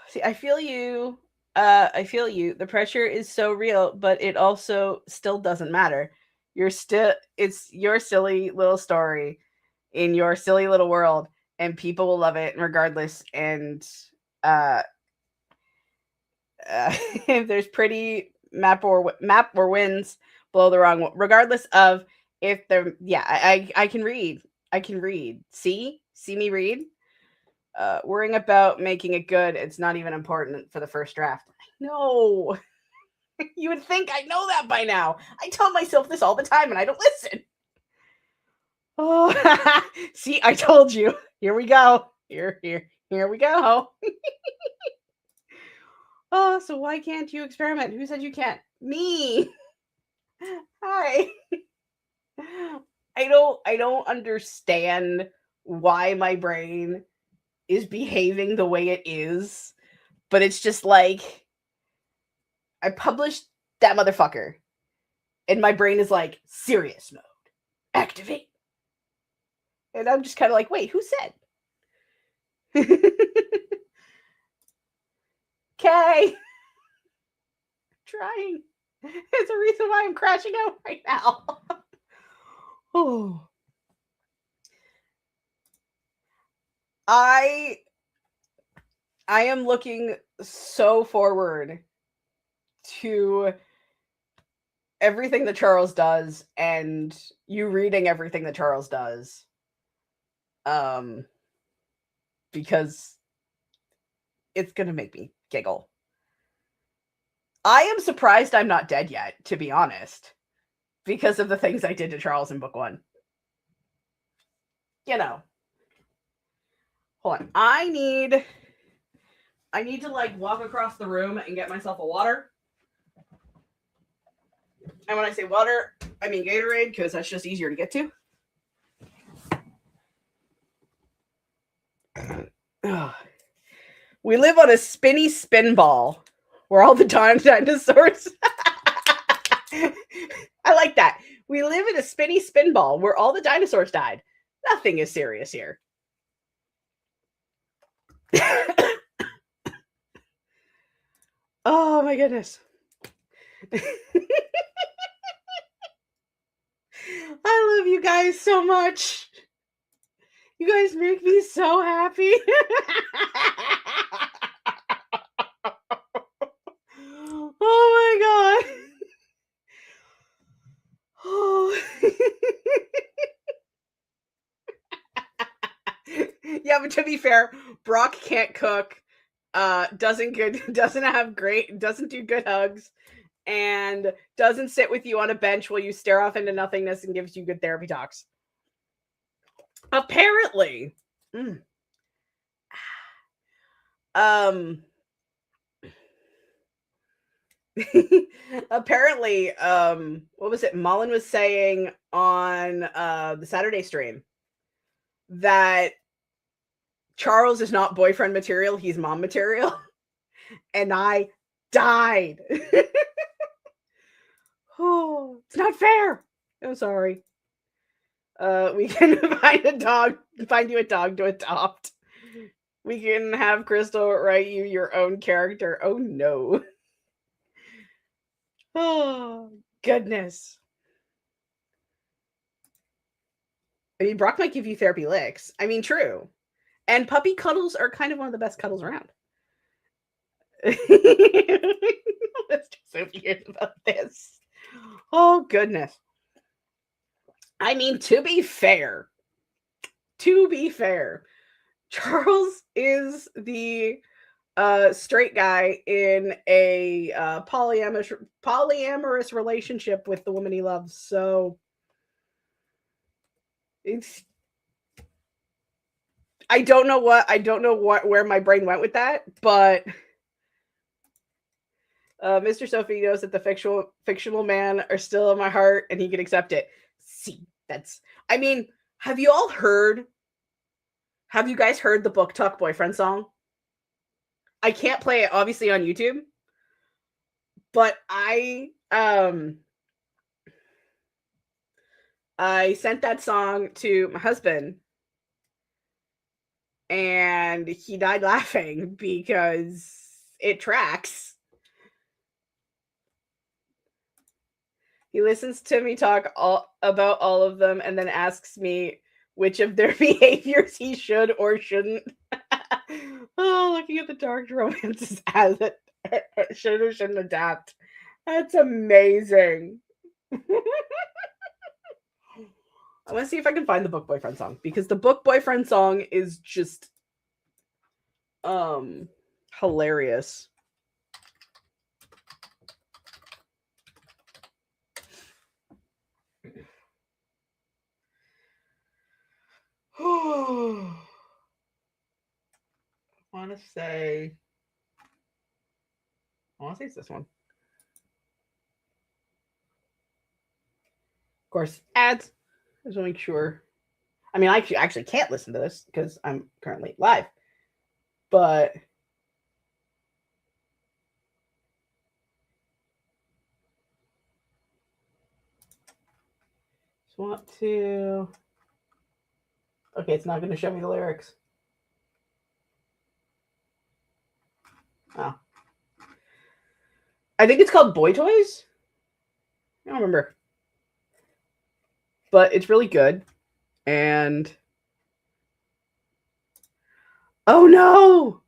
Speaker 1: see, I feel you. The pressure is so real, but it also still doesn't matter. It's your silly little story in your silly little world, and people will love it regardless. And if there's pretty map or wins, blow the wrong one. Regardless of if they're, yeah, I can read. I can read. See me read. Worrying about making it good, it's not even important for the first draft. No. You would think I know that by now. I tell myself this all the time and I don't listen. Oh, see, I told you. Here we go. Here we go. Oh, so why can't you experiment? Who said you can't? Me. Hi. I don't understand why my brain is behaving the way it is, but it's just like I published that motherfucker and my brain is like, serious mode, activate. And I'm just kind of like, wait, who said? Okay. Trying. It's a reason why I'm crashing out right now. Oh. I am looking so forward to everything that Charles does and you reading everything that Charles does. Because it's going to make me giggle. I am surprised I'm not dead yet, to be honest, because of the things I did to Charles in book 1. You know. Hold on. I need to like walk across the room and get myself a water. And when I say water, I mean Gatorade, because that's just easier to get to. We live on a spinny spin ball where all the dinosaurs. I like that. We live in a spinny spin ball where all the dinosaurs died. Nothing is serious here. Oh my goodness. I love you guys so much. You guys make me so happy. Oh my god. Oh. Yeah, but to be fair, Brock can't cook, doesn't do good hugs, and doesn't sit with you on a bench while you stare off into nothingness and gives you good therapy talks. Apparently. Apparently, what was it? Mullen was saying on the Saturday stream that Charles is not boyfriend material, he's mom material. And I died. Oh, it's not fair. I'm sorry. We can find you a dog to adopt. We can have Crystal write you your own character. Oh no. Oh, goodness. I mean, Brock might give you therapy licks. I mean, true. And puppy cuddles are kind of one of the best cuddles around. Let's do Sophie hears about this. Oh, goodness. I mean, to be fair, Charles is the straight guy in a polyamorous relationship with the woman he loves. So it's I don't know where my brain went with that, but Mr. Sophie knows that the fictional man are still in my heart and he can accept it. See, I mean, have you guys heard the Book Talk Boyfriend song? I can't play it obviously on YouTube, but I sent that song to my husband and he died laughing because it tracks. He listens to me talk about all of them and then asks me which of their behaviors he should or shouldn't. Oh, looking at the dark romances as it should or shouldn't adapt. That's amazing. I want to see if I can find the Book Boyfriend song, because the Book Boyfriend song is just hilarious. I want to say it's this one. Of course, ads. I just want to make sure. I mean, I actually can't listen to this because I'm currently live. But just want to. Okay, it's not going to show me the lyrics. Oh. I think it's called Boy Toys. I don't remember. But it's really good. And oh no!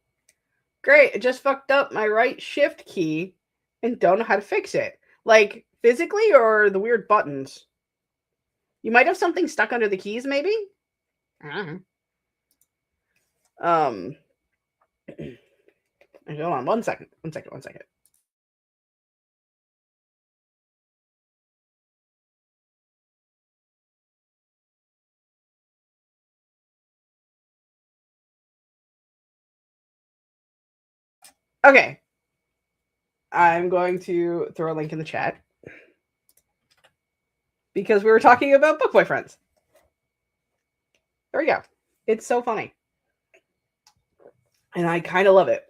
Speaker 1: Great, I just fucked up my right shift key and don't know how to fix it. Like, physically or the weird buttons? You might have something stuck under the keys, maybe? I don't know. Hold on, one second. Okay. I'm going to throw a link in the chat because we were talking about Book Boyfriends. There we go. It's so funny. And I kind of love it.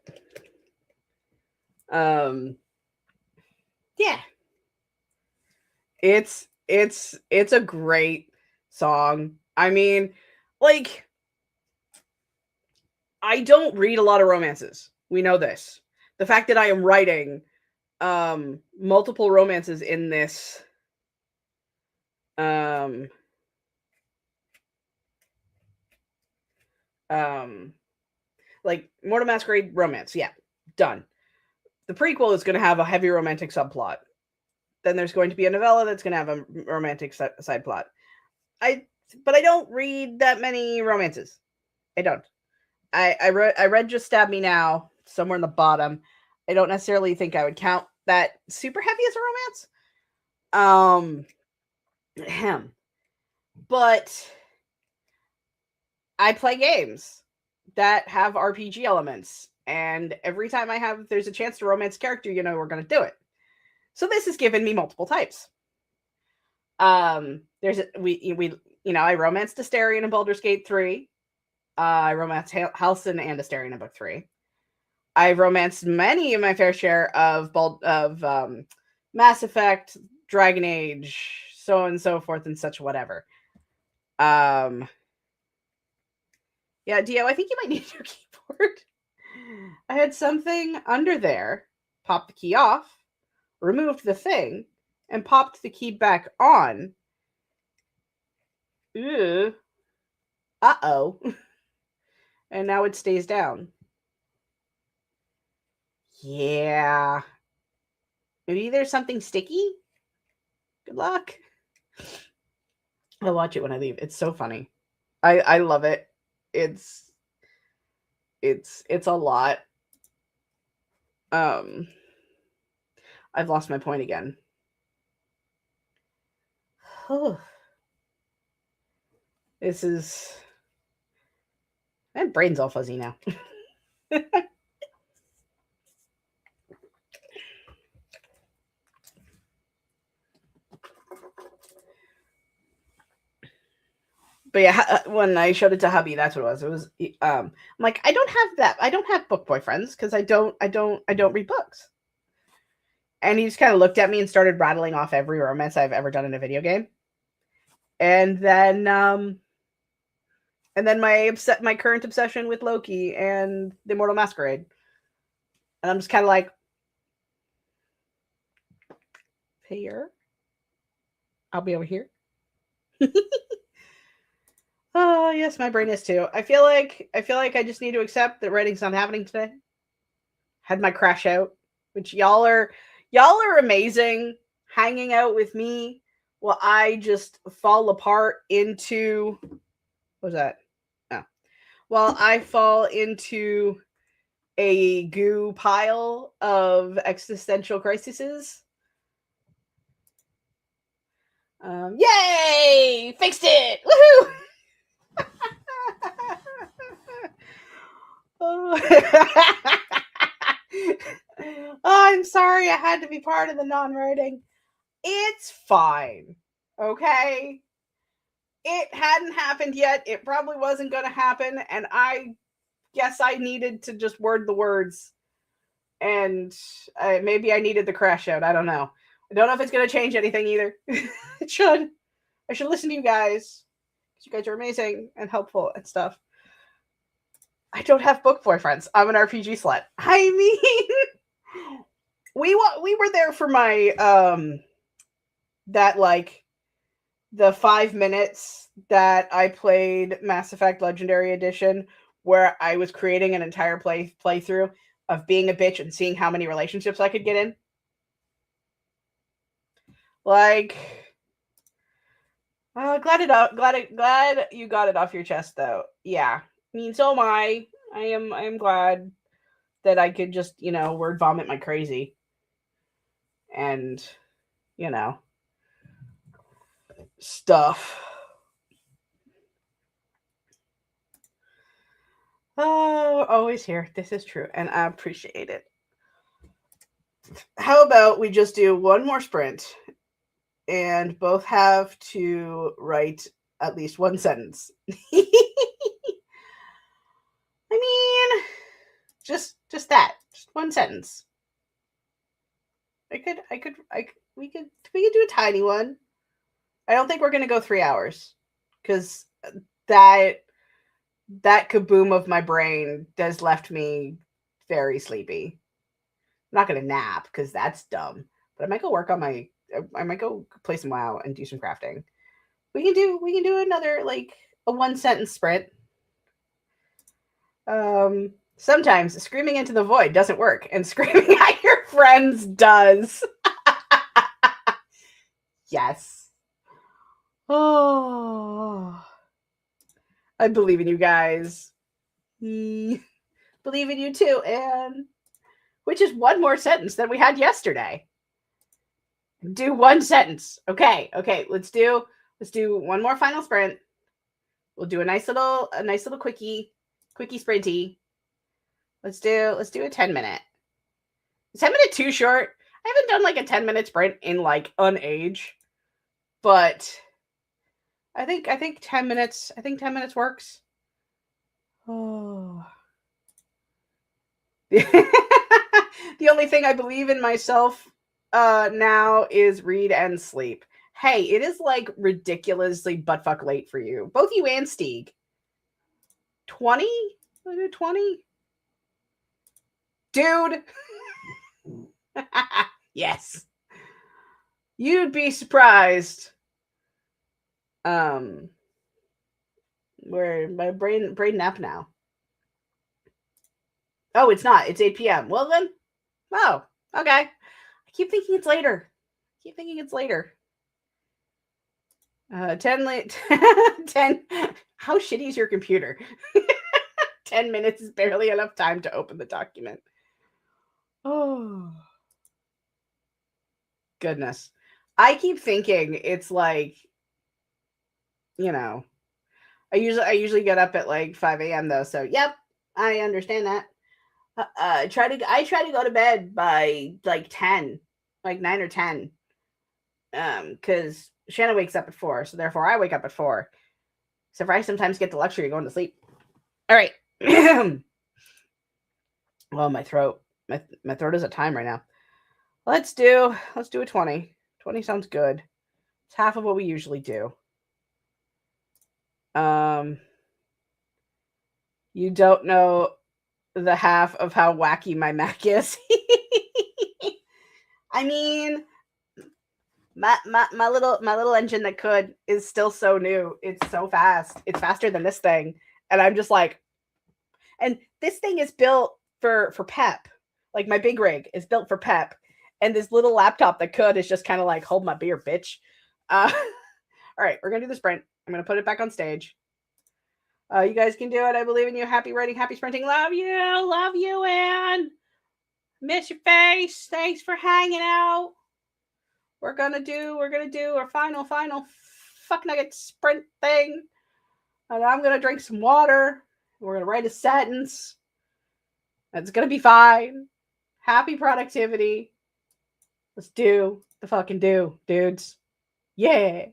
Speaker 1: Yeah. It's a great song. I mean, like, I don't read a lot of romances. We know this. The fact that I am writing multiple romances in this like Mortal Masquerade romance, yeah, done. The prequel is going to have a heavy romantic subplot. Then there's going to be a novella that's going to have a romantic side plot. But I don't read that many romances. I don't. I read Just Stab Me Now somewhere in the bottom. I don't necessarily think I would count that super heavy as a romance. But I play games that have RPG elements, and every time there's a chance to romance character, we're going to do it. So this has given me multiple types. I romanced Astarion in Baldur's Gate 3. I romanced Halsin and Astarion in Book 3. I've romanced many of my fair share of Mass Effect, Dragon Age, so on and so forth and such whatever. Yeah, Dio, I think you might need your keyboard. I had something under there, popped the key off, removed the thing, and popped the key back on. Ew. Uh-oh. And now it stays down. Yeah. Maybe there's something sticky? Good luck. I'll watch it when I leave. It's so funny. I love it. It's a lot. I've lost my point again. This is... My brain's all fuzzy now. But yeah, when I showed it to hubby, that's what it was. It was I'm like, I don't have that. I don't have book boyfriends because I don't read books. And he just kind of looked at me and started rattling off every romance I've ever done in a video game. And then my current obsession with Loki and the Mortal Masquerade. And I'm just kind of like, here, I'll be over here. Oh, yes, my brain is too. I feel like I just need to accept that writing's not happening today. Had my crash out, which y'all are amazing, hanging out with me Well, I just fall apart into, what was that? Oh. Well, I fall into a goo pile of existential crises. Yay! Fixed it! Woohoo! Oh. Oh, I'm sorry I had to be part of the non-writing. It's fine. Okay? It hadn't happened yet. It probably wasn't going to happen. And I guess I needed to just word the words. And maybe I needed the crash out. I don't know. I don't know if it's going to change anything either. It should. I should listen to you guys. You guys are amazing and helpful and stuff. I don't have book boyfriends. I'm an RPG slut. I mean, we were there for my that like the 5 minutes that I played Mass Effect Legendary Edition, where I was creating an entire playthrough of being a bitch and seeing how many relationships I could get in. Like, glad you got it off your chest, though. Yeah, I mean, so am I. I am glad that I could just, word vomit my crazy. And, stuff. Oh, always here. This is true, and I appreciate it. How about we just do one more sprint and both have to write at least one sentence? I mean, just that. Just one sentence. We could do a tiny one. I don't think we're going to go 3 hours because that kaboom of my brain has left me very sleepy. I'm not going to nap because that's dumb, but I might go play some WoW and do some crafting. We can do another, like, a 1-sentence sprint. Sometimes screaming into the void doesn't work, and screaming at your friends does. Yes. Oh, I believe in you guys. Believe in you too, Anne. Which is one more sentence than we had yesterday. Do one sentence. Okay. Let's do one more final sprint. We'll do a nice little quickie sprinty. Let's do a 10-minute. Is 10 minute too short? I haven't done like a 10-minute sprint in like an age, but I think 10 minutes. I think 10 minutes works. Oh. The only thing I believe in myself now is read and sleep. Hey, it is like ridiculously buttfuck late for you. Both you and Stieg. 20? 20? Dude. Yes. You'd be surprised. Where my brain nap now. Oh, it's not. It's 8 p.m. Well then. Oh, okay. I keep thinking it's later. 10 late. 10. How shitty is your computer? 10 minutes is barely enough time to open the document. Oh. Goodness. I keep thinking it's like, I usually get up at like 5 a.m. though. So, yep, I understand that. I try to go to bed by like 10, like 9 or 10. Because Shanna wakes up at 4, so therefore I wake up at 4. So I sometimes get the luxury of going to sleep. All right. Well, my throat is at time right now. Let's do a 20. 20 sounds good. It's half of what we usually do. You don't know the half of how wacky my Mac is. I mean, my little engine that could is still so new. It's so fast. It's faster than this thing. And I'm just like, and this thing is built for PEP. Like my big rig is built for PEP. And this little laptop that could is just kind of like, hold my beer, bitch. All right, we're gonna do the sprint. I'm gonna put it back on stage. You guys can do it. I believe in you. Happy writing, happy sprinting. Love you, Anne. Miss your face. Thanks for hanging out. We're gonna do our final fuck nugget sprint thing. And I'm gonna drink some water. We're gonna write a sentence. It's gonna be fine. Happy productivity. Let's do the fucking do, dudes. Yeah.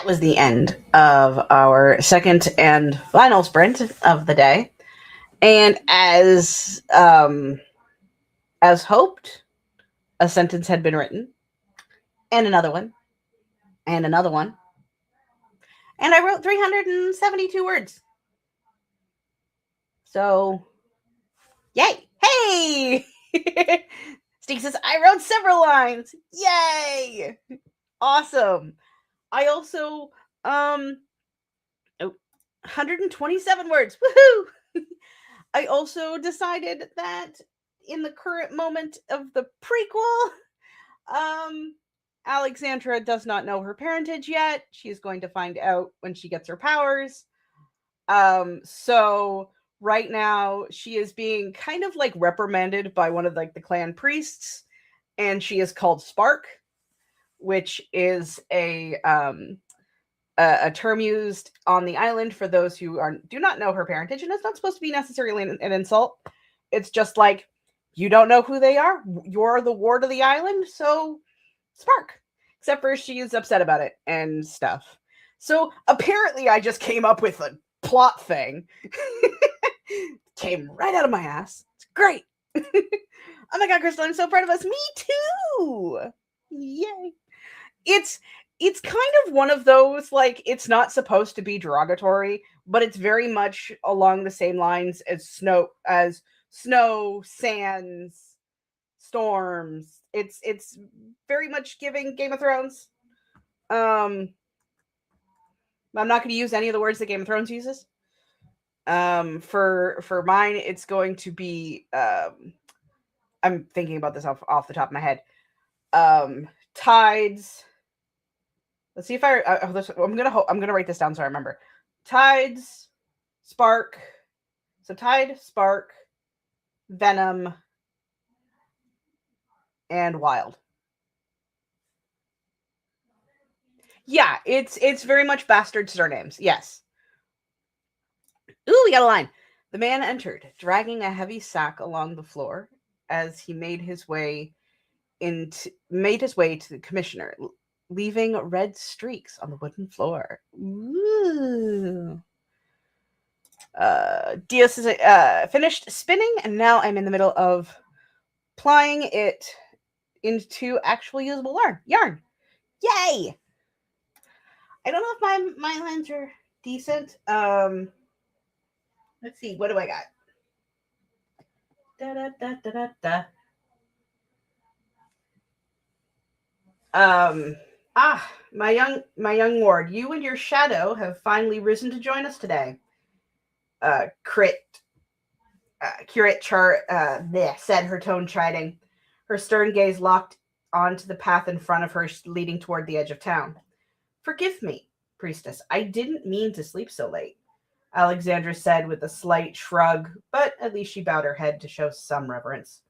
Speaker 1: that was the end of our second and final sprint of the day. And as hoped, a sentence had been written, and another one, and another one. And I wrote 372 words. So, yay! Hey! Steve says, I wrote several lines. Yay! Awesome. I also, 127 words. Woohoo! I also decided that in the current moment of the prequel, Alexandra does not know her parentage yet. She's going to find out when she gets her powers. So right now she is being kind of like reprimanded by one of like the clan priests, and she is called Spark, which is a term used on the island for those who do not know her parentage, and it's not supposed to be necessarily an insult. It's just like, you don't know who they are. You're the ward of the island, so Spark. Except for she is upset about it and stuff. So apparently I just came up with a plot thing. Came right out of my ass. It's great. Oh my god, Crystal, I'm so proud of us. Me too. Yay. It's kind of one of those, like, it's not supposed to be derogatory, but it's very much along the same lines as snow, sands, storms. It's very much giving Game of Thrones. I'm not going to use any of the words that Game of Thrones uses. For mine, it's going to be, I'm thinking about this off the top of my head. Tides. Let's see if I'm gonna write this down so I remember. Tides, Spark. So Tide, Spark, Venom, and Wild. Yeah, it's very much bastard surnames. Yes. Ooh, we got a line. The man entered, dragging a heavy sack along the floor as he made his way to the commissioner, leaving red streaks on the wooden floor. Ooh. Dios is finished spinning, and now I'm in the middle of plying it into actual usable yarn. Yay! I don't know if my lines are decent. Let's see. What do I got? Da da da da da da. My young ward, you and your shadow have finally risen to join us today. Curate Chart said, her tone chiding, her stern gaze locked onto the path in front of her, leading toward the edge of town. Forgive me, priestess. I didn't mean to sleep so late, Alexandra said with a slight shrug, but at least she bowed her head to show some reverence.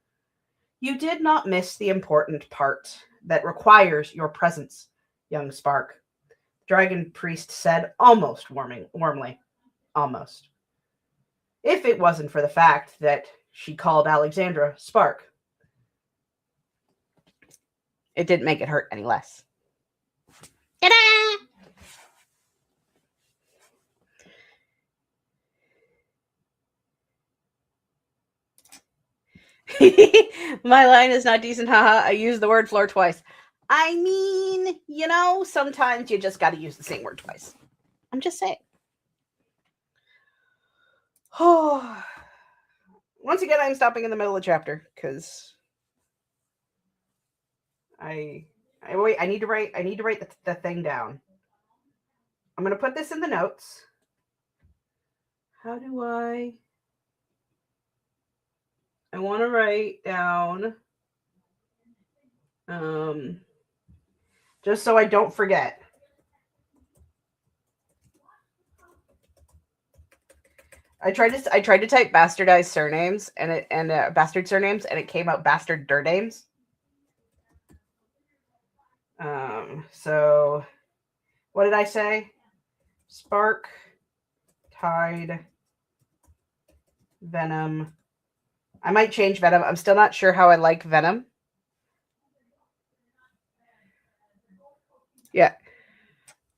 Speaker 1: You did not miss the important part that requires your presence, young Spark, Dragon Priest said, almost warmly. Almost. If it wasn't for the fact that she called Alexandra Spark. It didn't make it hurt any less. Ta-da! My line is not decent, haha. I used the word floor twice. I mean, sometimes you just got to use the same word twice. I'm just saying. Oh. Once again, I'm stopping in the middle of the chapter because I need to write the thing down. I'm going to put this in the notes. How do I want to write down just so I don't forget. I tried to type bastardized surnames and bastard surnames, and it came out bastard dirnames. So what did I say? Spark, Tide, Venom. I might change Venom. I'm still not sure how I like Venom. Yeah.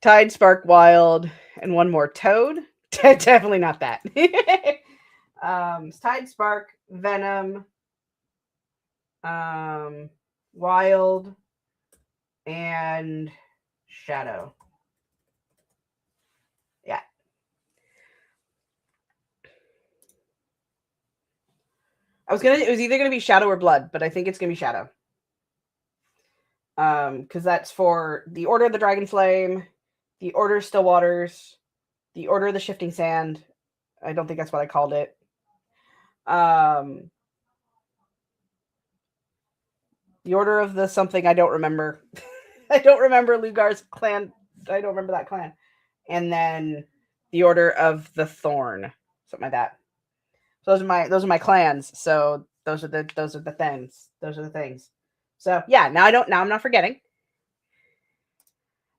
Speaker 1: Tide, Spark, Wild, and one more Toad. Definitely not that. Tide, Spark, Venom, Wild, and Shadow. Yeah. It was either gonna be Shadow or Blood, but I think it's gonna be Shadow. Because that's for the Order of the Dragon Flame, the Order of Still Waters, the Order of the Shifting Sand. I don't think that's what I called it. The Order of the something I don't remember. I don't remember Lugar's clan. I don't remember that clan. And then the Order of the Thorn, something like that. So those are my clans. So those are the things. Those are the things. So yeah, now I'm not forgetting.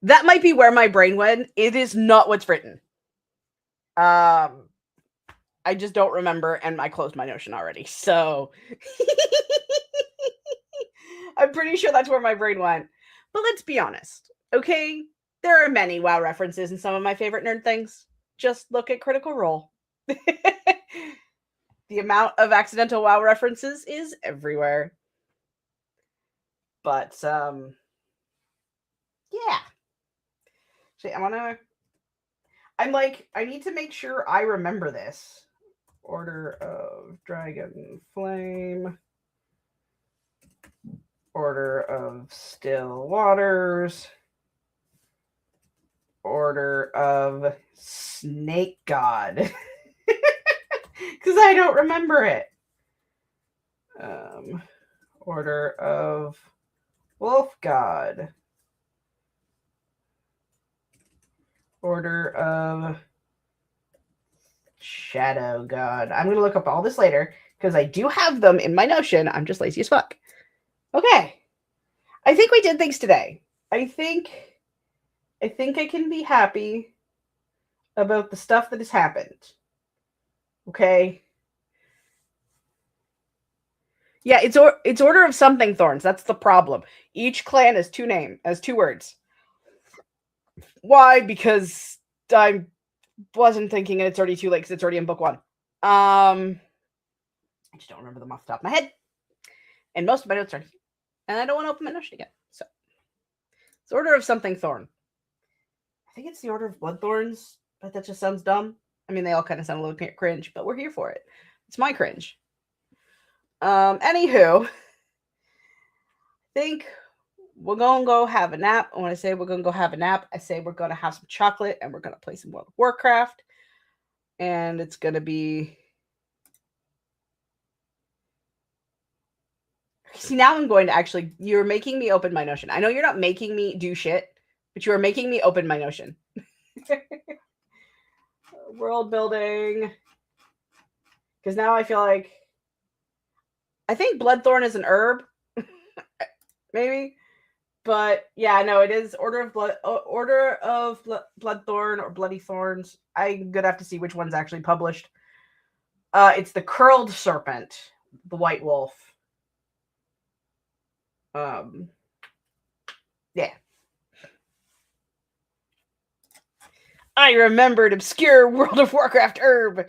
Speaker 1: That might be where my brain went. It is not what's written. I just don't remember, and I closed my Notion already. So I'm pretty sure that's where my brain went. But let's be honest, okay? There are many WoW references in some of my favorite nerd things. Just look at Critical Role. The amount of accidental WoW references is everywhere. But yeah. See, I need to make sure I remember this. Order of Dragon Flame. Order of Still Waters. Order of Snake God. Because I don't remember it. Order of Wolf God. Order of Shadow God. I'm going to look up all this later because I do have them in my Notion. I'm just lazy as fuck. Okay. I think we did things today. I think I can be happy about the stuff that has happened. Okay. Yeah, it's Order of something Thorns. That's the problem. Each clan has two words. Why? Because I wasn't thinking, and it's already too late because it's already in book 1. I just don't remember them off the top of my head. And most of my notes are here. And I don't want to open my Notion again. So it's Order of something Thorn. I think it's the Order of Bloodthorns, but that just sounds dumb. I mean, they all kind of sound a little cringe, but we're here for it. It's my cringe. Anywho, I think we're gonna go have a nap. And when I say we're gonna go have a nap, I say we're gonna have some chocolate and we're gonna play some World of Warcraft. And it's gonna be. See, now I'm going to actually. You're making me open my Notion. I know you're not making me do shit, but you are making me open my Notion. World building. Because now I feel like. I think Bloodthorn is an herb. Maybe. But yeah, no, it is Order of Bloodthorn or Bloody Thorns. I'm gonna have to see which one's actually published. It's the Curled Serpent, the White Wolf. Yeah. I remembered obscure World of Warcraft herb.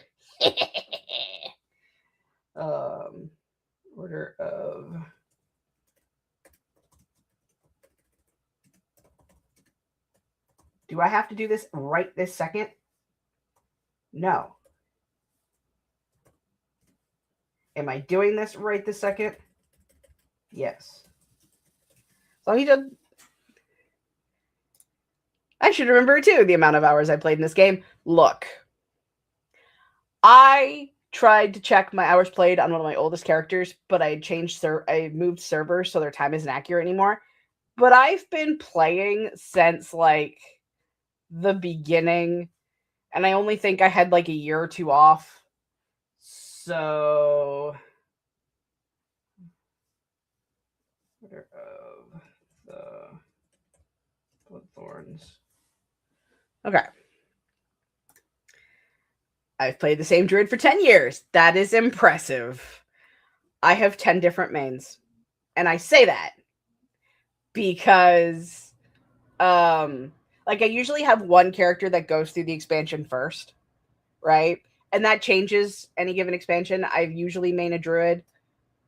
Speaker 1: Order of. Do I have to do this right this second? No. Am I doing this right this second? Yes. So he did. I should remember too the amount of hours I played in this game. Look, I tried to check my hours played on one of my oldest characters, but I moved servers so their time isn't accurate anymore. But I've been playing since like the beginning, and I only think I had like a year or two off. So Order of the Bloodthorns. Okay. I've played the same druid for 10 years. That is impressive. I have 10 different mains. And I say that because Like I usually have one character that goes through the expansion first, right? And that changes any given expansion. I've usually main a druid.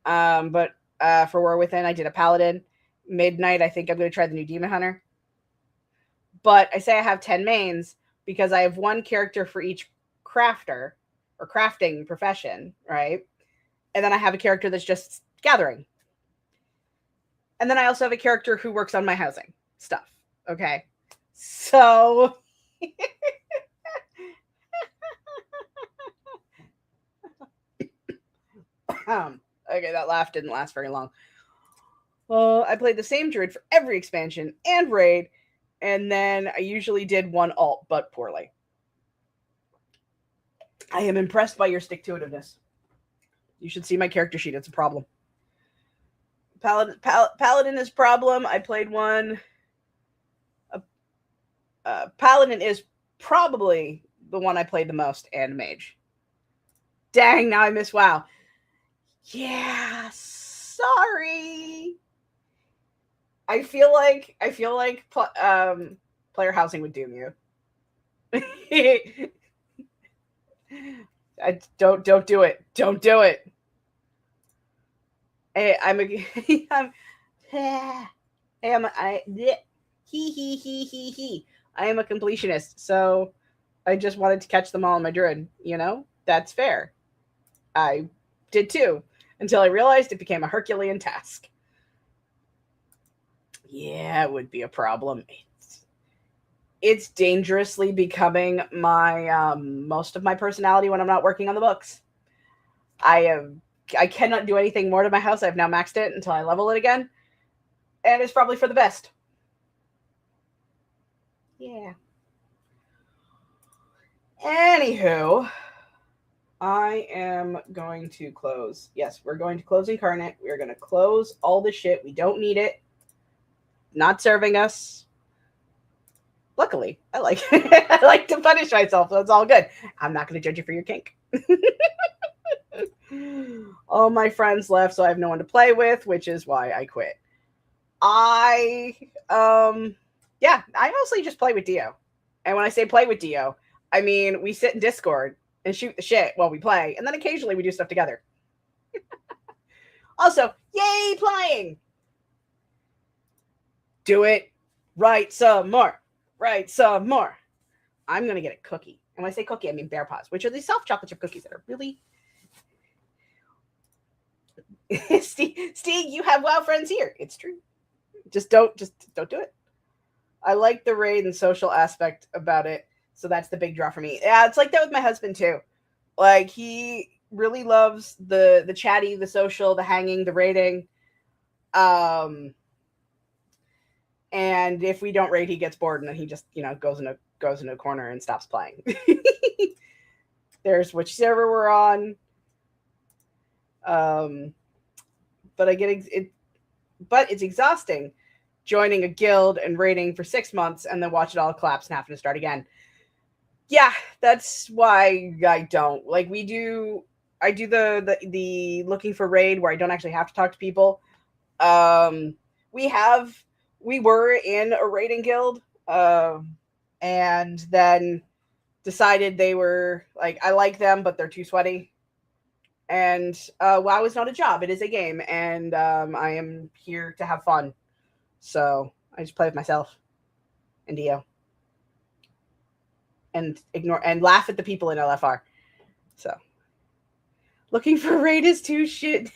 Speaker 1: But for War Within, I did a paladin. Midnight, I think I'm going to try the new Demon Hunter. But I say I have 10 mains because I have one character for each crafter or crafting profession, right? And then I have a character that's just gathering. And then I also have a character who works on my housing stuff. Okay. So okay, that laugh didn't last very long. I played the same druid for every expansion and raid, and then I usually did one alt, but poorly. I am impressed by your stick-to-itiveness. You should see my character sheet. It's a problem. Paladin is problem. I played one. Paladin is probably the one I played the most, and Mage. Dang, now I miss WoW. Yeah, sorry. I feel like player housing would doom you. Don't do it. Don't do it. He I am a completionist, so I just wanted to catch them all in my druid. You know, that's fair. I did too, until I realized it became a Herculean task. Yeah, it would be a problem. It's dangerously becoming my most of my personality when I'm not working on the books. I cannot do anything more to my house. I've now maxed it until I level it again, and it's probably for the best. Yeah. Anywho, I am going to close. Yes, we're going to close Incarnate. We're going to close all the shit. We don't need it. Not serving us. Luckily, I like I like to punish myself, so it's all good. I'm not going to judge you for your kink. All my friends left, so I have no one to play with, which is why I quit. I mostly just play with Dio. And when I say play with Dio, I mean we sit in Discord and shoot the shit while we play, and then occasionally we do stuff together. Also, yay playing! Do it. Write some more. Write some more. I'm going to get a cookie. And when I say cookie, I mean Bear Paws, which are these soft chocolate chip cookies that are really... Steve, you have WoW friends here. It's true. Just don't do it. I like the raid and social aspect about it, so that's the big draw for me. Yeah, it's like that with my husband too. Like he really loves the chatty, the social, the hanging, the raiding. And if we don't raid, he gets bored and then he just, goes in a corner and stops playing. There's which server we're on. But I get it, but it's exhausting joining a guild and raiding for 6 months and then watch it all collapse and having to start again. Yeah, that's why I don't. Like I do the looking for raid where I don't actually have to talk to people. We were in a raiding guild, and then decided they were like, I like them, but they're too sweaty. And WoW is not a job; it is a game, and I am here to have fun. So I just play with myself and Dio, and ignore and laugh at the people in LFR. So looking for raid is too shit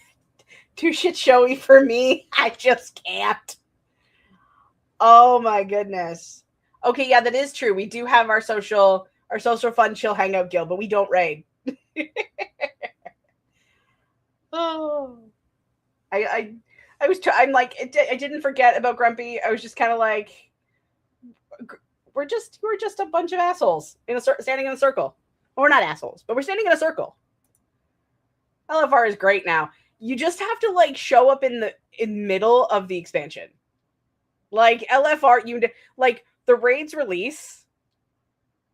Speaker 1: showy for me. I just can't. Oh my goodness. Okay, yeah, that is true. We do have our social fun chill hangout guild, but we don't raid. Oh, I didn't forget about Grumpy. I was just kind of like, we're just a bunch of assholes standing in a circle. Well, we're not assholes, but we're standing in a circle. LFR is great now. You just have to show up in middle of the expansion. Like LFR, the raids release,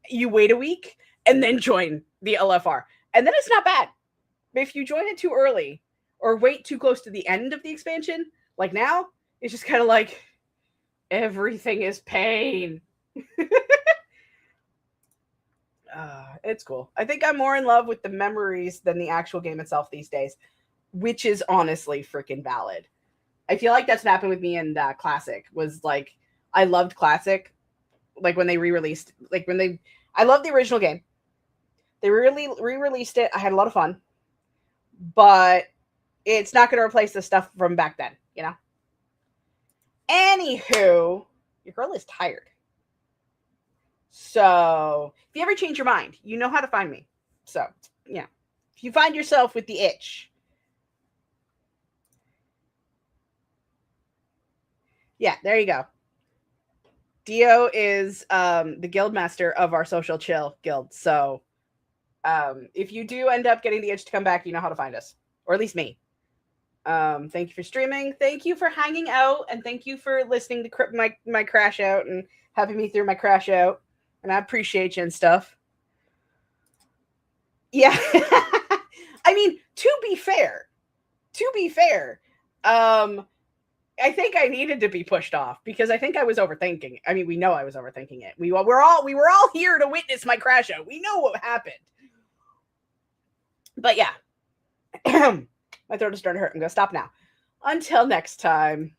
Speaker 1: you wait a week and then join the LFR, and then it's not bad. If you join it too early or wait too close to the end of the expansion, like now, it's just kind of like everything is pain. It's cool. I think I'm more in love with the memories than the actual game itself these days, which is honestly freaking valid. I feel like that's what happened with me in Classic. Was like I loved Classic, like when they re-released, like when they. I love the original game. They really re-released it. I had a lot of fun, but it's not going to replace the stuff from back then. You know. Anywho, your girl is tired. So if you ever change your mind, you know how to find me. So yeah, if you find yourself with the itch, yeah, there you go. Dio is the guild master of our social chill guild. So if you do end up getting the itch to come back, you know how to find us, or at least me. Thank you for streaming. Thank you for hanging out, and thank you for listening to my crash out and having me through my crash out. And I appreciate you and stuff. Yeah. I mean, to be fair, I think I needed to be pushed off because I think I was overthinking. I mean, we know I was overthinking it. We were all here to witness my crash out. We know what happened. But yeah. My throat is starting to hurt. I'm going to stop now. Until next time.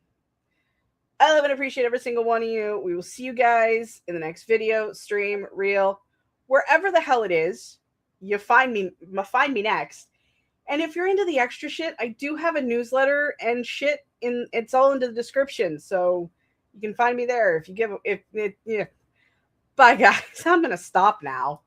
Speaker 1: I love and appreciate every single one of you. We will see you guys in the next video, stream, reel, wherever the hell it is. You find me next. And if you're into the extra shit, I do have a newsletter and shit it's all into the description. So you can find me there if you give yeah. Bye guys. I'm gonna stop now.